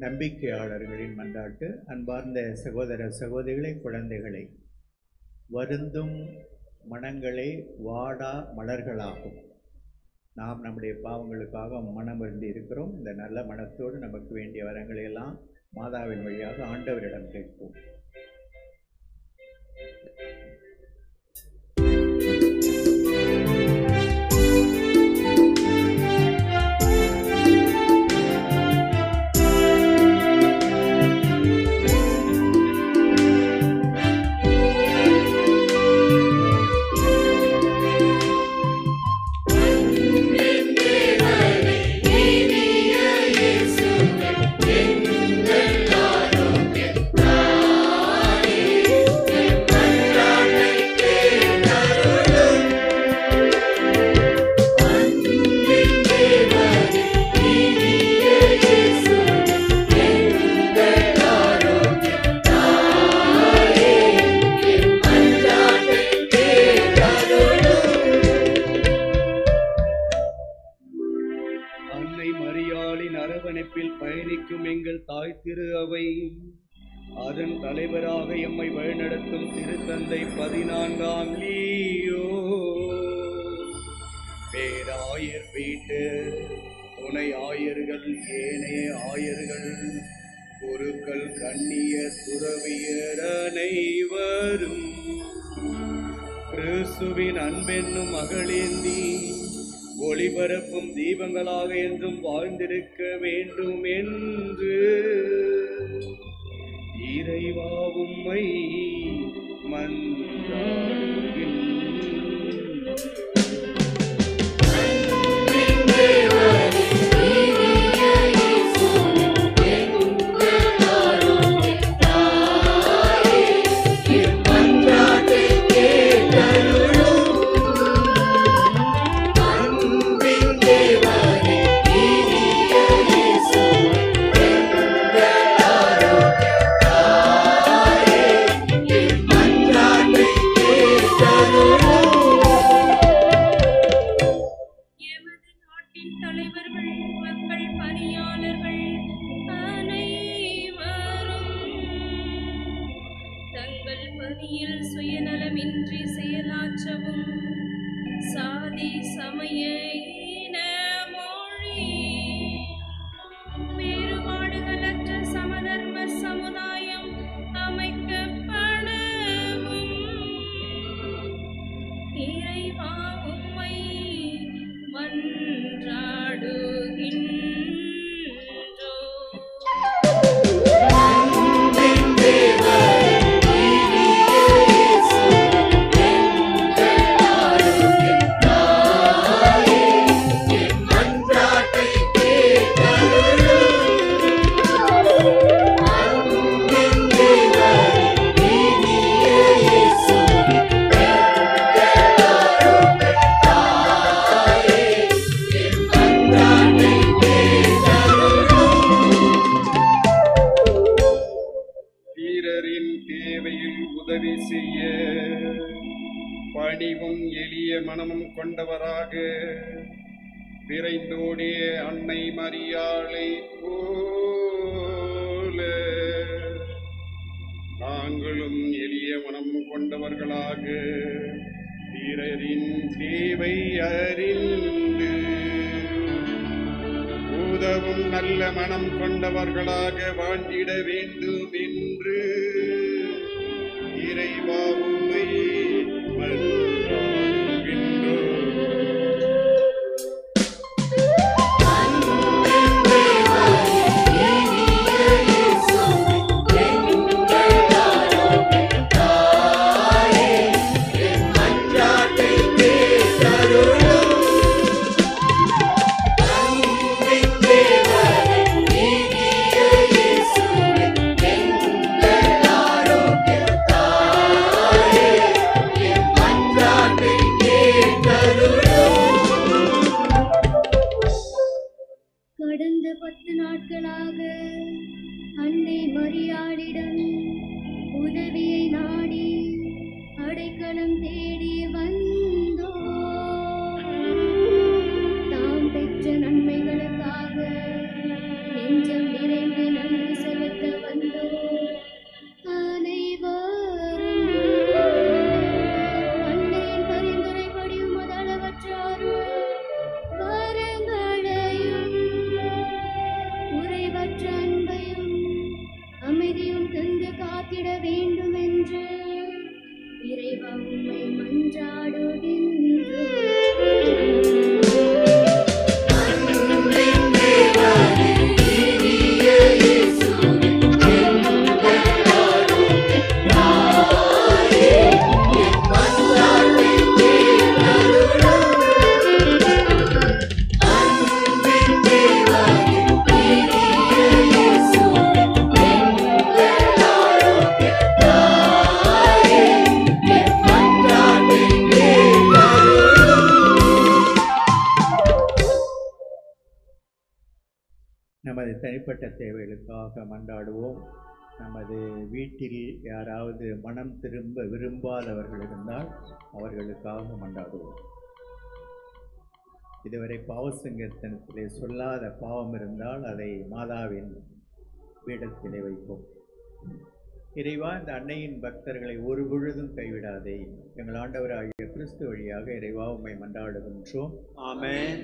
நம்பிக்கையாளர்களின் மன்றாட்டு. அன்பார்ந்த சகோதர சகோதரிகளை, குழந்தைகளை, வருந்தும் மனங்களே வாடா மலர்களாகும். நாம் நம்முடைய பாவங்களுக்காக மனமருந்தி இருக்கிறோம். இந்த நல்ல மனத்தோடு நமக்கு வேண்டிய வரங்களை எல்லாம் மாதாவின் வழியாக ஆண்டவரிடம் கேட்போம். அதன் தலைவராக எம்மை வழிநடத்தும் திருத்தந்தை 14ஆம் லீயோ, பேராயர் வீட்டு துணை ஆயர்கள், ஏனைய ஆயர்கள், குருக்கள், கண்ணிய துறவியர் அனைவரும் கிறிஸ்துவின் அன்பென்னும் மகளேந்தி ஒளிபரப்பும் தீபங்களாக என்றும் வாழ்ந்திருக்க வேண்டும் என்று இறைவா உம்மை மன்றாடுகின்றேன். பணிவும் எளிய மனமும் கொண்டவராக விரைந்தோடிய அன்னை மரியாளை போல நாங்களும் எளிய மனம் கொண்டவர்களாக பிறரின் தேவை அறிந்து உதவும் நல்ல மனம் கொண்டவர்களாக வாழ்ந்திட வேண்டும் என்று இறைவா உம்மை மன்றாடுகின்றோம். கடந்த 10 நாட்களாக அன்னை மரியாளிடம் உதவியை நாடி அடைக்கலம் தேடி வந்தோம். தாம் பெற்ற நன்மைகளுக்காக நெஞ்சம் நிறைந்து நன்றி செலுத்த வந்தோம். அனைவரும் அன்னையின் பரிந்துரைப்படி முதலவற்றாரும் வரங்களையும் உறைவற்ற அன்பையும் அமைதியும் தந்து காத்திட வேண்டும் என்று இறைவா உம்மை மன்றாடுகின்றோம். நமது தனிப்பட்ட தேவைகளுக்காக மன்றாடுவோம். நமது வீட்டில் யாராவது மனம் திரும்ப விரும்பாதவர்கள் இருந்தால் அவர்களுக்காக மன்றாடுவோம். இதுவரை பாவசங்கீர்த்தனத்திலே சொல்லாத பாவம் இருந்தால் அதை மாதாவின் பீடத்திலே வைப்போம். இறைவா, இந்த அன்னையின் பக்தர்களை ஒரு பொழுதும் கைவிடாதே. எங்கள் ஆண்டவராகிய கிறிஸ்து வழியாக இறைவா உம்மை மன்றாடுகின்றோம். ஆமென்.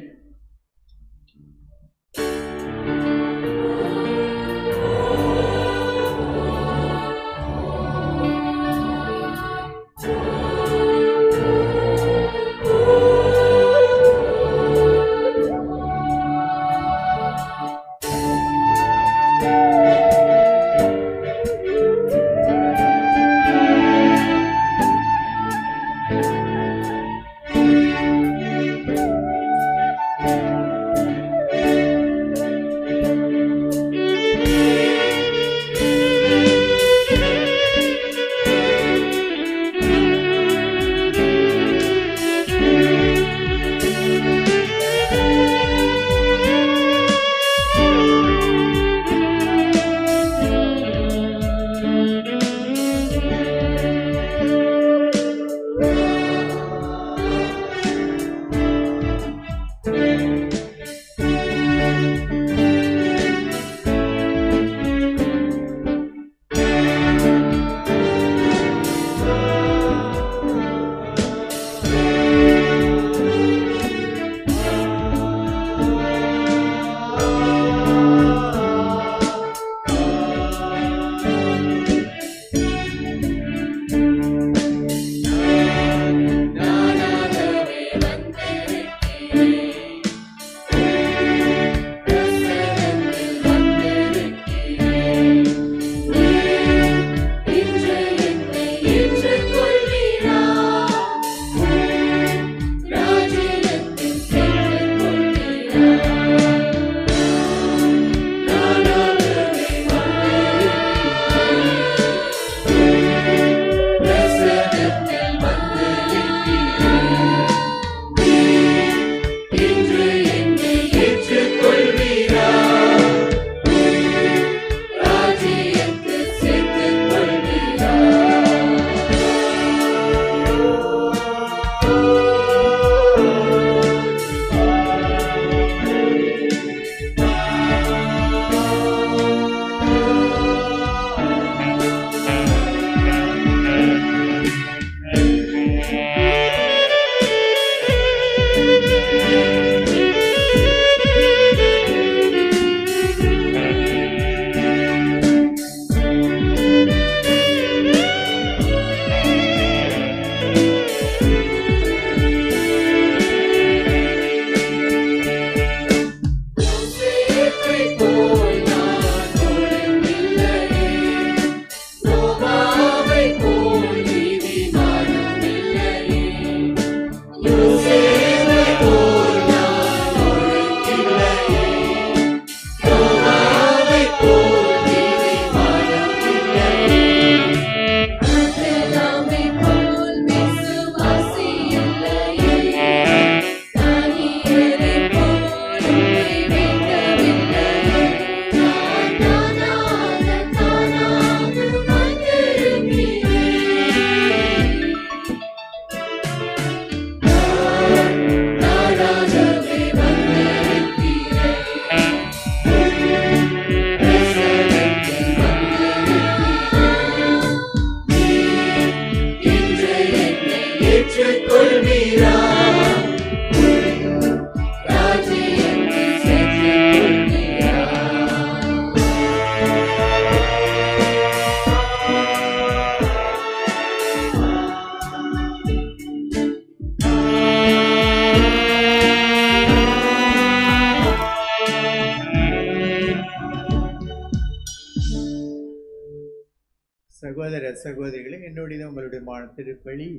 சகோதர சகோதரிகளே, என்னுடைய உங்களுடைய திருப்பலி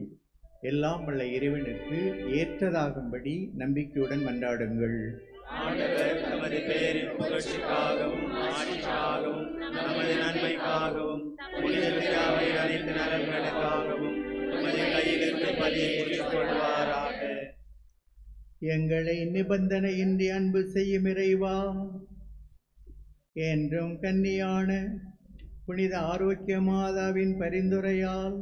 எல்லாம் உள்ள இறைவனுக்கு ஏற்றதாகும்படி நம்பிக்கையுடன் மன்றாடுங்கள். ஆண்டவர் தமது பெயரின் புகழ்ச்சிக்காகவும் ஆட்சிக்காகவும் நமது நன்மைக்காகவும் புனித விழாவின் அனைத்து நலன்களுக்காகவும் நமது கையிலிருந்து பலியை ஏற்றுக்கொள்வாராக. எங்களை நிபந்தனையின்றி அன்பு செய்யும் இறைவா, என்றும் கன்னியான புனித ஆரோக்கிய மாதாவின் பரிந்துரையால்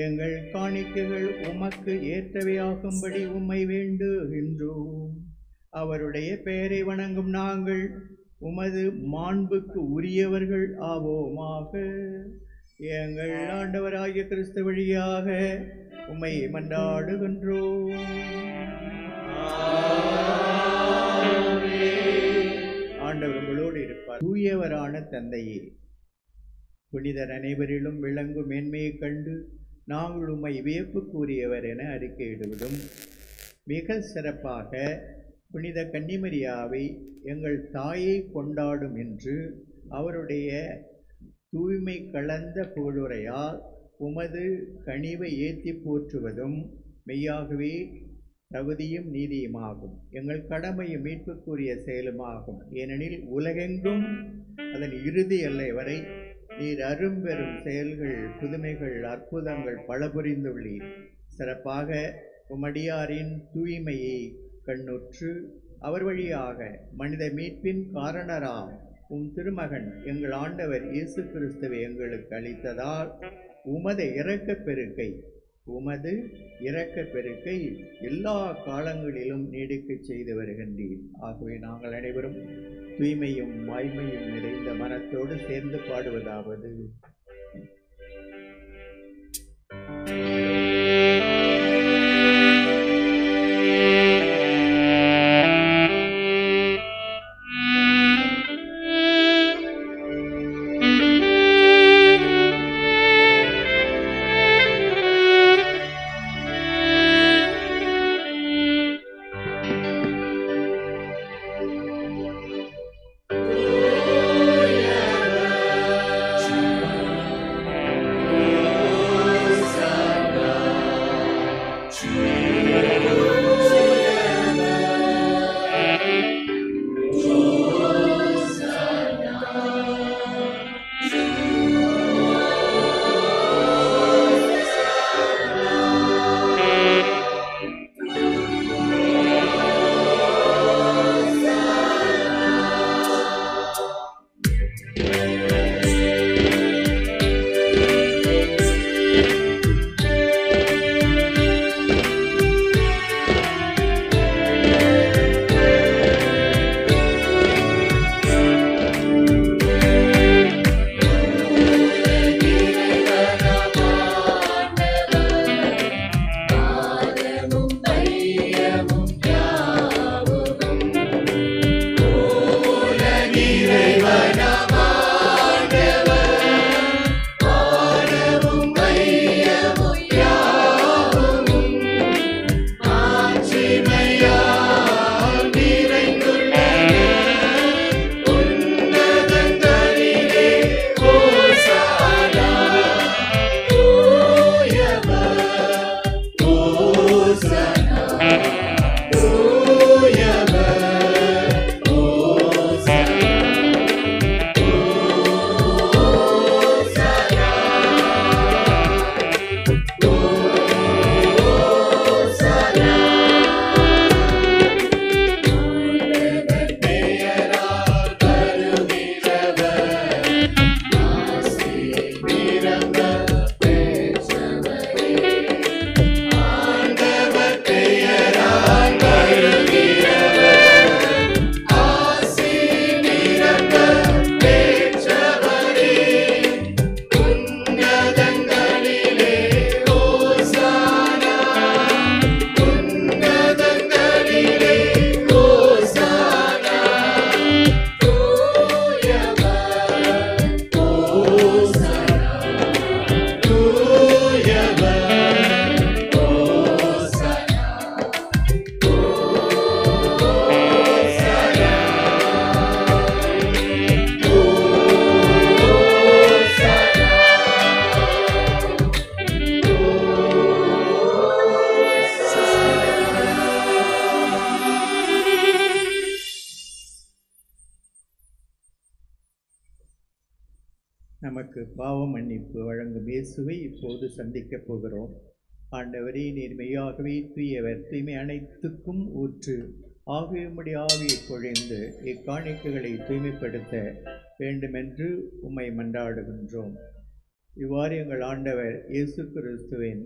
எங்கள் காணிக்கைகள் உமக்கு ஏற்றவையாகும்படி உம்மை வேண்டுகின்றோம். அவருடைய பெயரை வணங்கும் நாங்கள் உமது மாண்புக்கு உரியவர்கள் ஆவோமாக. எங்கள் ஆண்டவராகிய கிறிஸ்து வழியாக உம்மை மன்றாடுகின்றோம். ஆண்டவர் உங்களோடு இருப்பார். தூயவரான தந்தையே, புனிதர் அனைவரிலும் விளங்கும் மேன்மையை கண்டு நாங்கள் உம்மை வியப்புக்குரியவர் என அறிக்கையிடுவதும், மிக சிறப்பாக புனித கன்னிமரியாவை எங்கள் தாயை கொண்டாடும் என்று அவருடைய தூய்மை கலந்த புகழுரையால் உமது கனிவை ஏற்றி போற்றுவதும் மெய்யாகவே தகுதியும் நீதியுமாகும். எங்கள் கடமையும் மீட்புக்குரிய செயலுமாகும். ஏனெனில் உலகெங்கும் அதன் இறுதி எல்லை வரை நீர் அரும்பெரும் செயல்கள், புதுமைகள், அற்புதங்கள் பல புரிந்துள்ளீர். சிறப்பாக உமடியாரின் தூய்மையை கண்ணுற்று அவர் வழியாக மனித மீட்பின் காரணராம் உம் திருமகன் எங்கள் ஆண்டவர் இயேசு கிறிஸ்துவை எங்களுக்கு அளித்ததால் உமது இரக்க பெருக்கை எல்லா காலங்களிலும் நீடிக்கச் செய்து வருகின்றீர். ஆகவே நாங்கள் அனைவரும் தூய்மையும் வாய்மையும் நிறைந்த மனத்தோடு சேர்ந்து பாடுவதாவது: Sa நமக்கு பாவ மன்னிப்பு வழங்கும் இயேசுவை இப்போது சந்திக்கப் போகிறோம். ஆண்டவரே, நீர் மெய்யாகவே தூயவர், தூய்மை அனைத்துக்கும் ஊற்று. ஆகவே உம்முடைய ஆவியை பொழிந்து இக்காணிக்கைகளை தூய்மைப்படுத்த வேண்டுமென்று உம்மை மன்றாடுகின்றோம். இவ்வாறு எங்கள் ஆண்டவர் இயேசு கிறிஸ்துவின்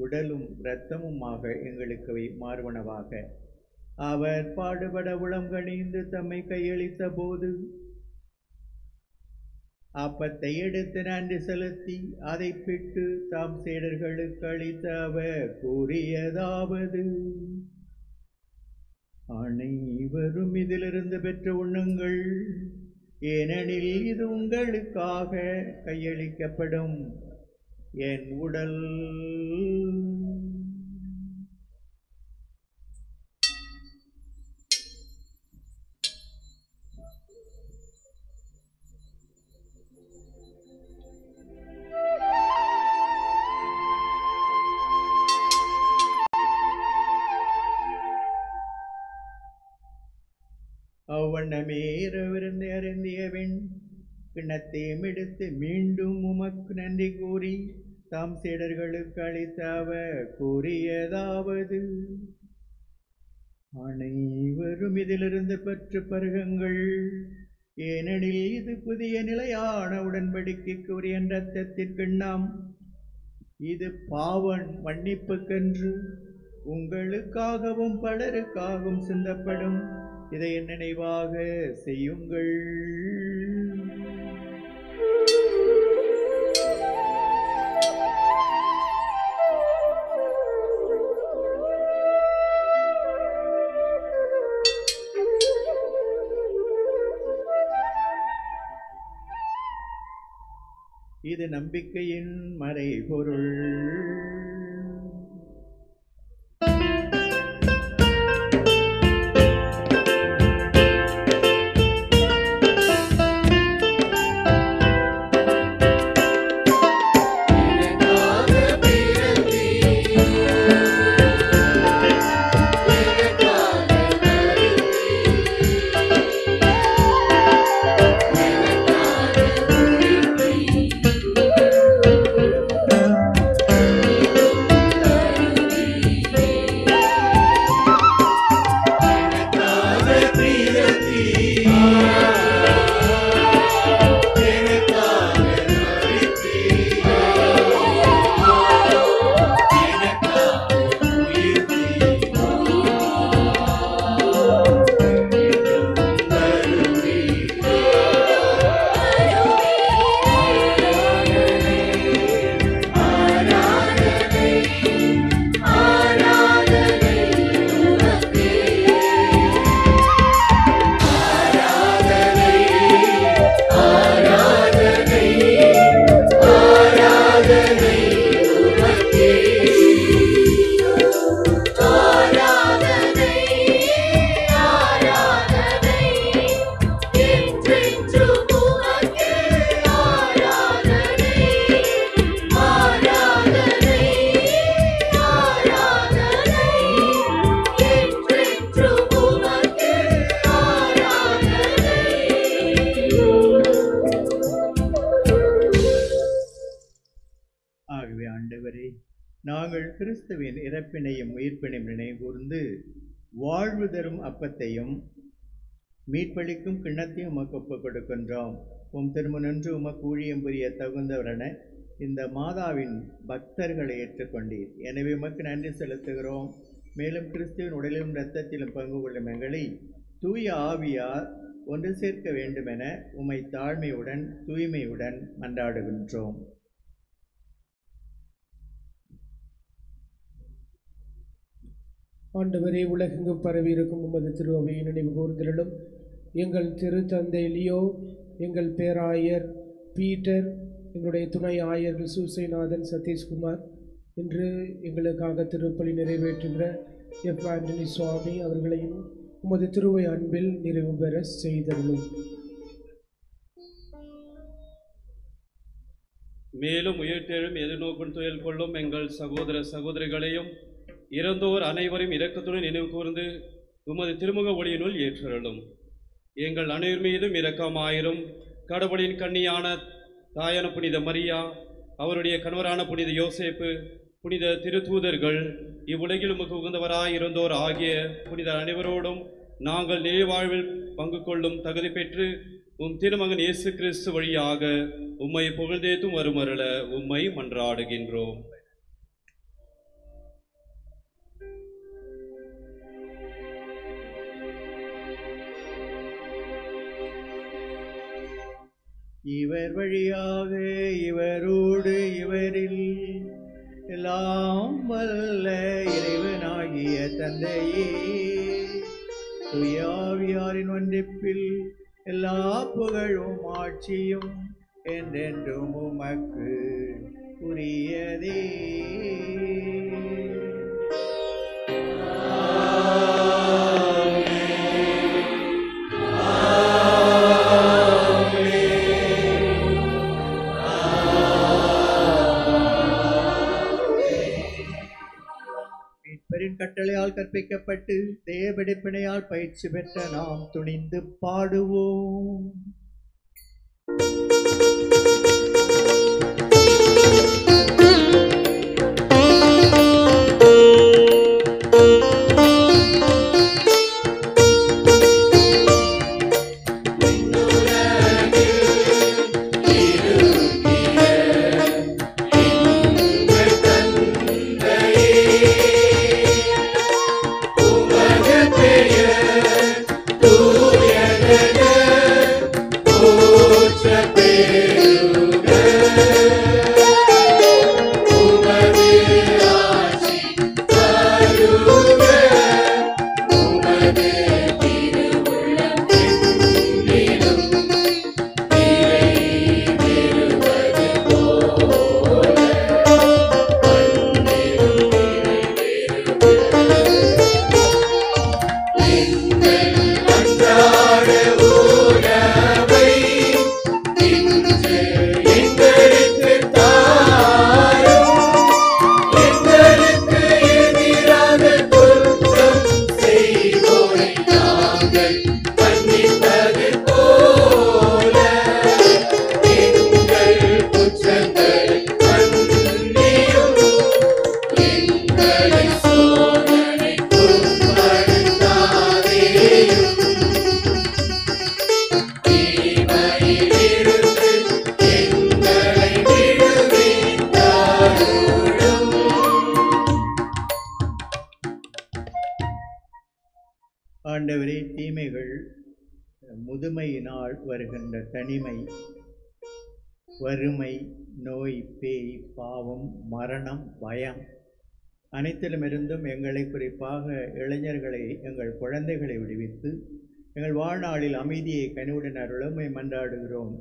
உடலும் இரத்தமுமாக எங்களுக்கு மாறுவனவாக. அவர் பாடுபட உளம் கனிந்து தம்மை கையளித்த போது அப்பத்தை எடுத்து நன்றி செலுத்தி அதை பிட்டு தாம் சீடர்களுக்கு அளித்த அவர் கூறியதாவது: அனைவரும் இதிலிருந்து பெற்று உண்ணுங்கள், ஏனெனில் இது உங்களுக்காக கையளிக்கப்படும் என் உடல். அவ்வண்ணமே இரவிருந்து அருந்தியவன் கிண்ணத்தையும் எடுத்து மீண்டும் உமக்கு நன்றி கூறி தாம் சீடர்களுக்கு அளித்த அவர் கூறியதாவது: அனைவரும் இதிலிருந்து பெற்று பருகுங்கள், ஏனெனில் இது புதிய நிலையான உடன்படிக்கைக்குரிய இரத்தத்தின் கிண்ணம். இது பாவம் மன்னிப்புக்கென்று உங்களுக்காகவும் பலருக்காகவும் சிந்தப்படும். இதை என் நினைவாக செய்யுங்கள். இது நம்பிக்கையின் மறைபொருள். நாங்கள் கிறிஸ்துவின் இறப்பினையும் உயிர்ப்பினையும் நினைவுகூர்ந்து வாழ்வு தரும் அப்பத்தையும் மீட்பளிக்கும் கிண்ணத்தையும் உமக்கு ஒப்புக் கொடுக்கின்றோம். உம் திருமுனின்று உமக்கு ஊழியம் புரிய தகுந்தவரென இந்த மாதாவின் பக்தர்களை ஏற்றுக்கொண்டீர். எனவே உமக்கு நன்றி செலுத்துகிறோம். மேலும் கிறிஸ்துவின் உடலிலும் இரத்தத்திலும் பங்கு கொள்ளும் எங்களை தூய ஆவியார் ஒன்று சேர்க்க வேண்டுமென உம்மை தாழ்மையுடன் தூய்மையுடன் மன்றாடுகின்றோம். ஆண்டவரே, உலகெங்கும் பரவி இருக்கும் உமது திருவையை நினைவு கூர்ந்திருளும். எங்கள் திருத்தந்தை லியோ, எங்கள் பேராயர் பீட்டர், எங்களுடைய துணை ஆயர்கள் சூசைநாதன், சதீஷ்குமார், இன்று எங்களுக்காக திருப்பலி நிறைவேற்றுகிற எஃப் ஆண்டனி சுவாமி அவர்களையும் உமது திருவை அன்பில் நிறைவு பெற செய்தருளும். மேலும் உயிர்த்தெழும் எதிர்நோக்கும் துயல் கொள்ளும் எங்கள் சகோதர சகோதரிகளையும் இறந்தோர் அனைவரையும் இரக்கத்துடன் நினைவு கூர்ந்து உமது திருமுக ஒளியினுள் ஏற்றருளும். எங்கள் அனைவர் மீதும் இரக்கமாயிரும். கடவுளின் கன்னியான தாயான புனித மரியா, அவருடைய கணவரான புனித யோசேப்பு, புனித திருத்தூதர்கள், இவ்வுலகில் உமக்கு உகந்தவராய் இருந்தோர் ஆகிய புனித அனைவரோடும் நாங்கள் நிலைவாழ்வில் பங்கு கொள்ளும் தகுதி பெற்று திருமகன் இயேசு கிறிஸ்து வழியாக உம்மை புகழ்ந்தேத்தும் வருமருள உம்மை மன்றாடுகின்றோம். இவர் வழியாக இவரோடு இவரில் எல்லாம் வல்ல இறைவனாகிய தந்தையே, தூயாவியாரின் ஒன்றிப்பில் எல்லா புகழும் ஆட்சியும் என்றென்றும் உமக்கு உரியதே. கட்டளையால் கற்பிக்கப்பட்டு தேவடிப்பினையால் பயிற்சி பெற்ற நாம் துணிந்து பாடுவோம். ஆண்டவரே, தீமைகள், முதுமையினால் வருகின்ற தனிமை, வறுமை, நோய், பேய், பாவம், மரணம், பயம் அனைத்திலுமிருந்தும் எங்களை, குறிப்பாக இளைஞர்களை, எங்கள் குழந்தைகளை விடுவித்து எங்கள் வாழ்நாளில் அமைதியை கனிவுடன் அருளமை மன்றாடுகிறோம்.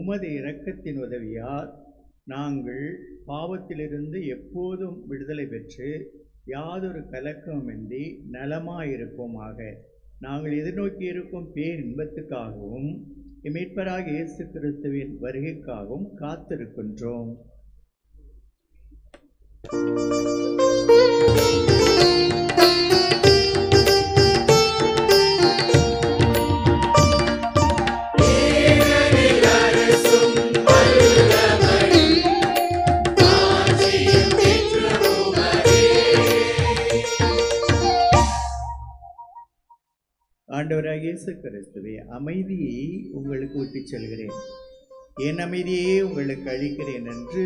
உமது இரக்கத்தின் உதவியால் நாங்கள் பாவத்திலிருந்து எப்போதும் விடுதலை பெற்று யாதொரு கலக்கமின்றி நலமாயிருப்போமாக. நாங்கள் எதிர்நோக்கி இருக்கும் பேரின்பத்துக்காகவும் மீட்பராக இயேசு கிறிஸ்துவின் வருகைக்காகவும் காத்திருக்கின்றோம். ஆண்டவராக இயேசு கிறிஸ்துவே, அமைதியை உங்களுக்கு விட்டுச் செல்கிறேன், என் அமைதியை உங்களுக்கு அளிக்கிறேன் என்று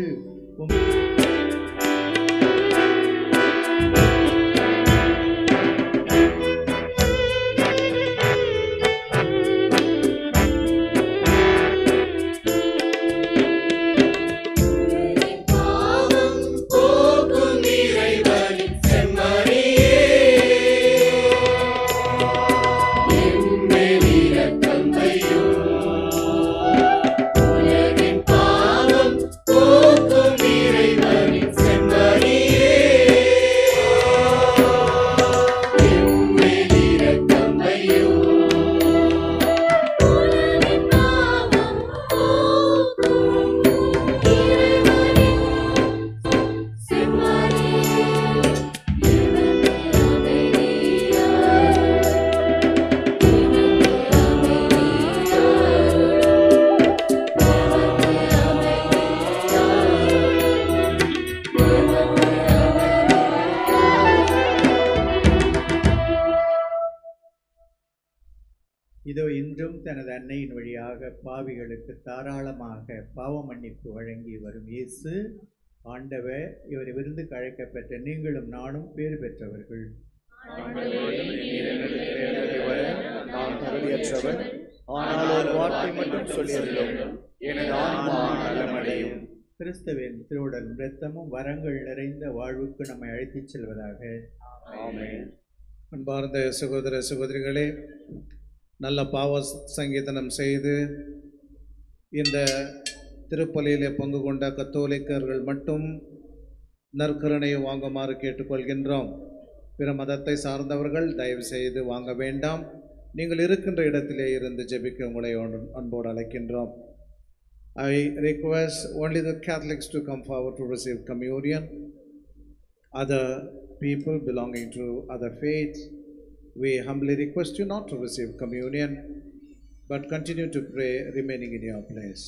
உலகின் பாவம் போக்கும் இறைவன் இன்றும் தனது அன்னையின் வழியாக பாவிகளுக்கு தாராளமாக பாவ மன்னிப்பு வழங்கி வரும் இயேசு ஆண்டவர், இவரை விருந்துக்கு அழைக்கப்பெற்ற நீங்களும் நானும் பேறு பெற்றவர்கள். நான் தகுதியற்றவன், ஆனால் ஒரு வார்த்தை மட்டும் சொல்லியருளும், எனது ஆன்மா நலமடையும். கிறிஸ்துவின் திருவுடல் இரத்தமும் வரங்கள் நிறைந்த வாழ்வுக்கு நம்மை அழைத்துச் செல்வதாக. ஆமென். அன்பார்ந்த சகோதர சகோதரிகளே, நல்ல பாவ சங்கீதனம் செய்து இந்த திருப்பலியிலே பங்கு கொண்ட கத்தோலிக்கர்கள் மட்டும் நற்கருணையை வாங்குமாறு கேட்டுக்கொள்கின்றோம். பிற மதத்தை சார்ந்தவர்கள் தயவு செய்து வாங்க வேண்டாம். நீங்கள் இருக்கின்ற இடத்திலே இருந்து ஜெபிக்க உங்களை அன்போடு அழைக்கின்றோம். I request only the Catholics to come forward to receive communion. Other people belonging to other faiths, we humbly request you not to receive communion, but continue to pray remaining in your place.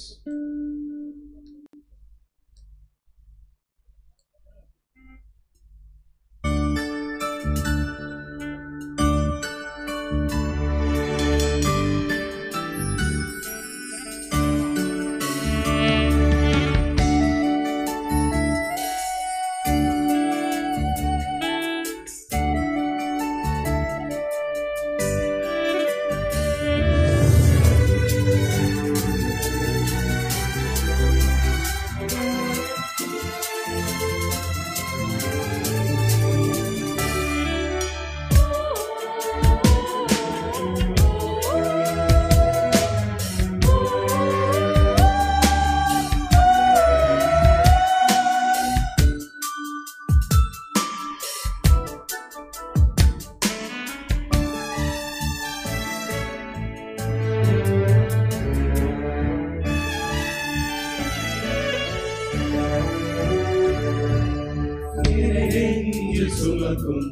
சுமக்கும்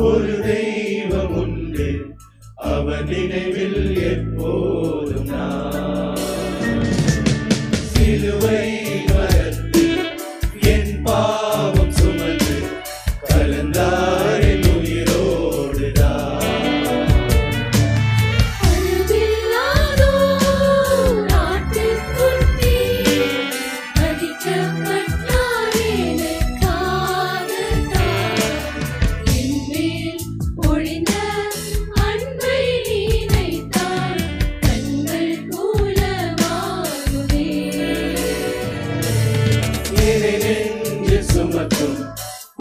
ஒரு தெய்வம் உண்டு, அவர் நினைவில் எப்போதும் நான். சிலுவை மரத்தில் என் பாவம் சுமந்து கலந்தார் என் உயிரோடுதான்.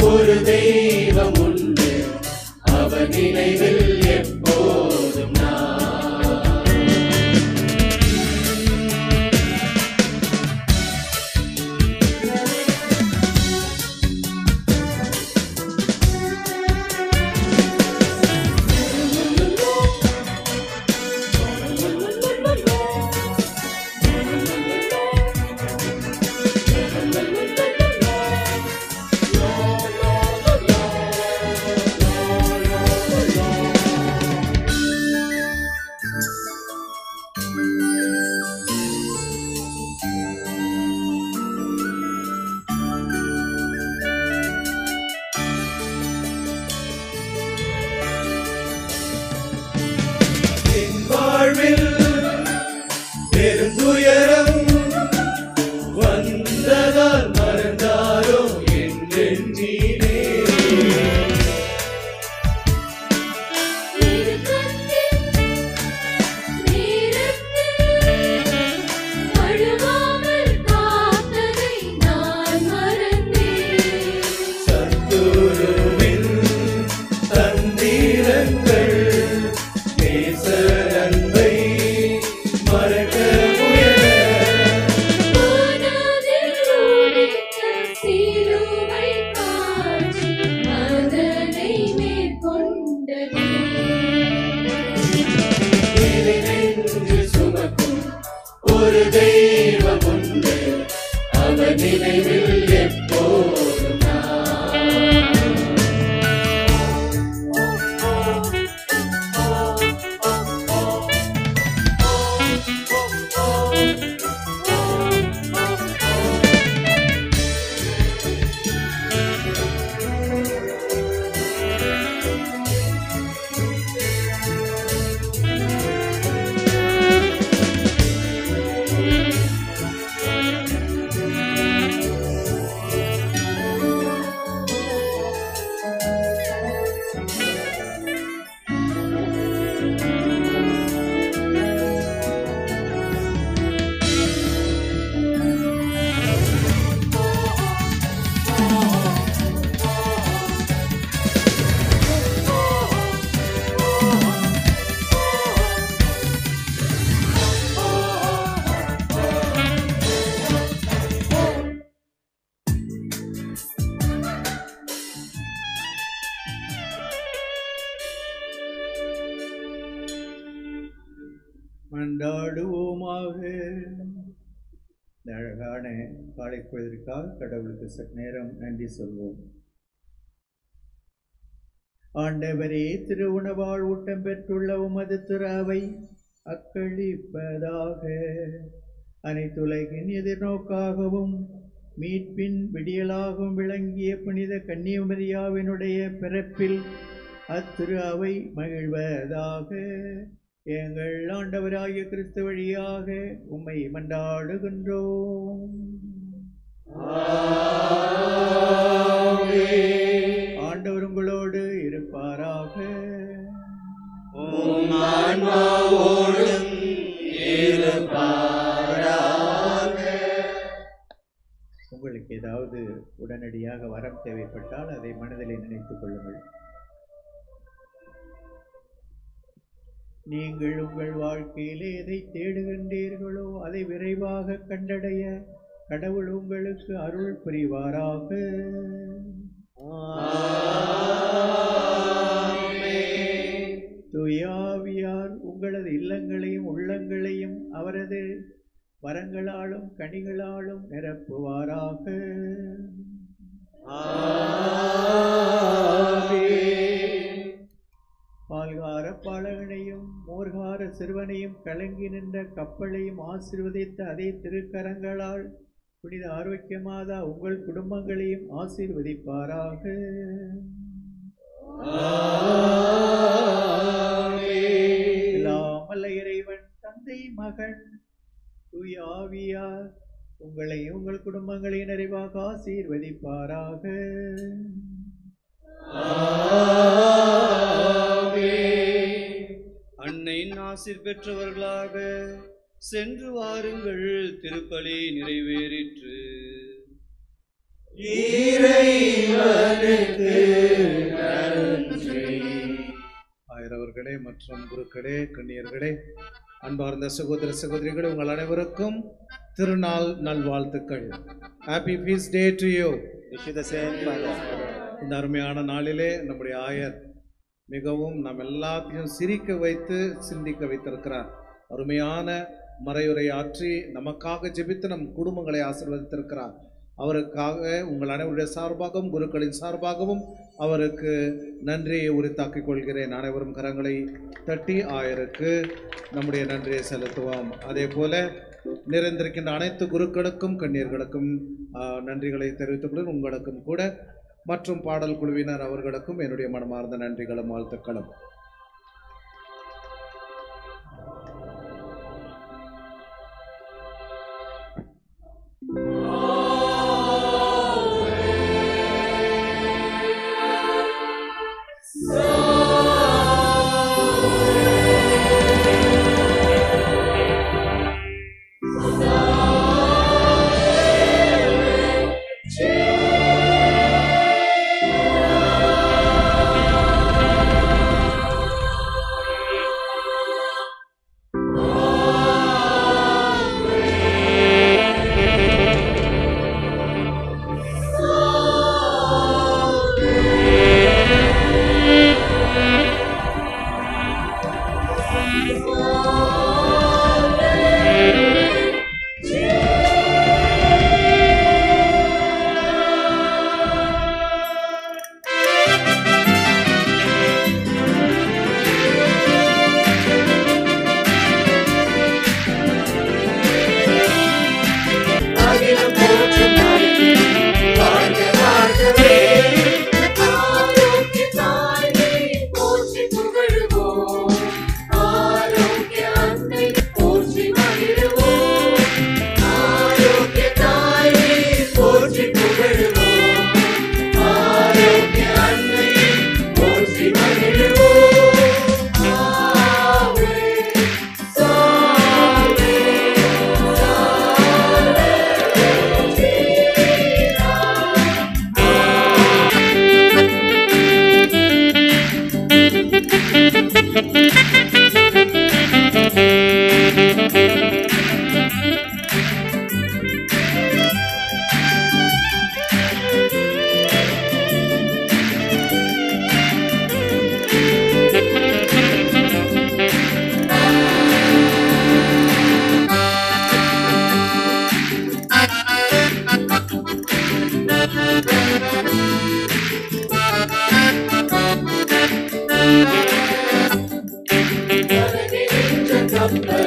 ஒரு தெய்வம் உண்டு, அவர் நினைவில் எப்போதும் நான். பெருந்துயரம் வந்ததால் மறந்தாரோ என்றெண்ணீரே. நேரத்தில் மன்றாடுவோமாக. இந்த அழகான காலை பொழுதிற்காக கடவுளுக்கு சற்று நேரம் நன்றி சொல்வோம். ஆண்டவரே, திரு உணவால் ஊட்டம் பெற்றுள்ள உமது திராவை அக்களிப்பதாக. அனைத்துலகின் எதிர்நோக்காகவும் மீட்பின் விடியலாகவும் விளங்கிய புனித கன்னியமரியாவினுடைய பிறப்பில் அத்திரு அவை மகிழ்வதாக. எங்கள் ஆண்டவராகிய கிறிஸ்து வழியாக உம்மை மன்றாடுகின்றோம். ஆண்டவர் உங்களோடு இருப்பாராக. உங்களுக்கு ஏதாவது உடனடியாக வரம் தேவைப்பட்டால் அதை மனதில் நினைத்துக் கொள்ளுங்கள். நீங்கள் உங்கள் வாழ்க்கையிலே எதை தேடுகின்றீர்களோ அதை விரைவாக கண்டடைய கடவுள் உங்களுக்கு அருள் புரிவாராக. தூயாவியார் உங்களது இல்லங்களையும் உள்ளங்களையும் அவரது வரங்களாலும் கனிகளாலும் நிரப்புவாராக. பால்கார பாலகனையும் மோர்கார சிறுவனையும் கலங்கி நின்ற கப்பலையும் ஆசீர்வதித்த அதே திருக்கரங்களால் புனித ஆரோக்கியமாதா உங்கள் குடும்பங்களையும் ஆசீர்வதிப்பாராக. எல்லாமல்ல இறைவன் தந்தை மகன் தூய ஆவியார் உங்களை உங்கள் குடும்பங்களை நிறைவாக ஆசீர்வதிப்பாராக. அன்னையின் ஆசீர் பெற்றவர்களாக சென்று வாருங்கள், திருப்பலி நிறைவேறிற்று. ஆயரவர்களே மற்றும் குருக்களே, கண்ணியர்களே, அன்பார்ந்த சகோதர சகோதரிகளே, உங்கள் அனைவருக்கும் திருநாள் நல்வாழ்த்துக்கள். Happy feast day to you. இந்த அருமையான நாளிலே நம்முடைய ஆயர் மிகவும் நம் எல்லாத்தையும் சிரிக்க வைத்து சிந்திக்க வைத்திருக்கிறார். அருமையான மறையுரை ஆற்றி நமக்காக ஜெபித்து நம் குடும்பங்களை ஆசீர்வதித்திருக்கிறார். அவருக்காக உங்கள் அனைவருடைய சார்பாகவும் குருக்களின் சார்பாகவும் அவருக்கு நன்றியை உரித்தாக்கிக் கொள்கிறேன். அனைவரும் கரங்களை தட்டி ஆயருக்கு நம்முடைய நன்றியை செலுத்துவோம். அதே போல நிறைந்திருக்கின்ற அனைத்து குருக்களுக்கும் கண்ணியர்களுக்கும் நன்றிகளை தெரிவித்துக் கொள்கிறேன். உங்களுக்கும் கூட மற்றும் பாடல் குழுவினர் அவர்களுக்கும் என்னுடைய மனமார்ந்த நன்றிகளும் வாழ்த்துக்களும்.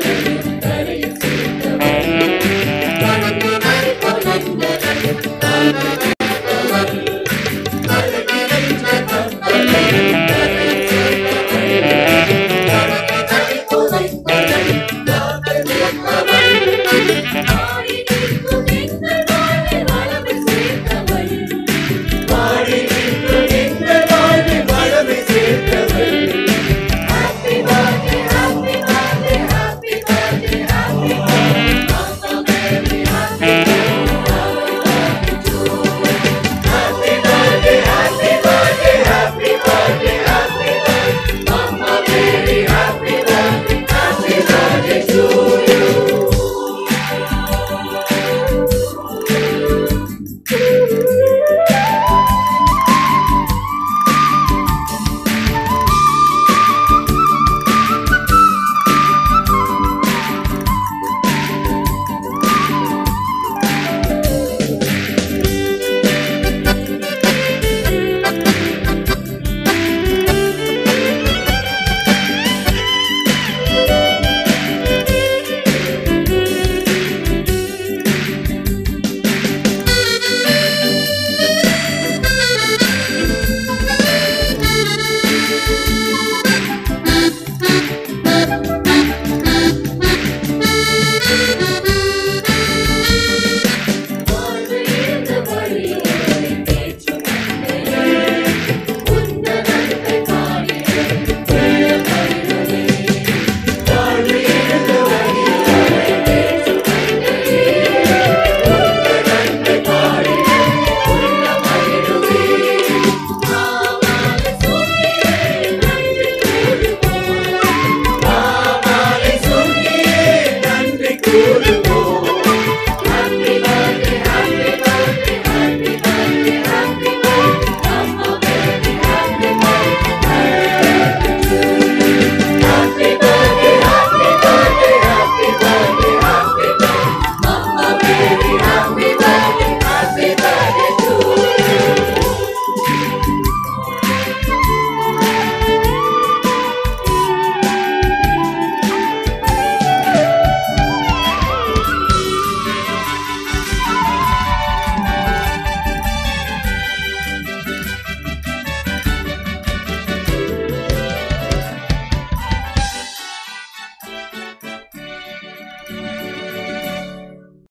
ஆண்டவர்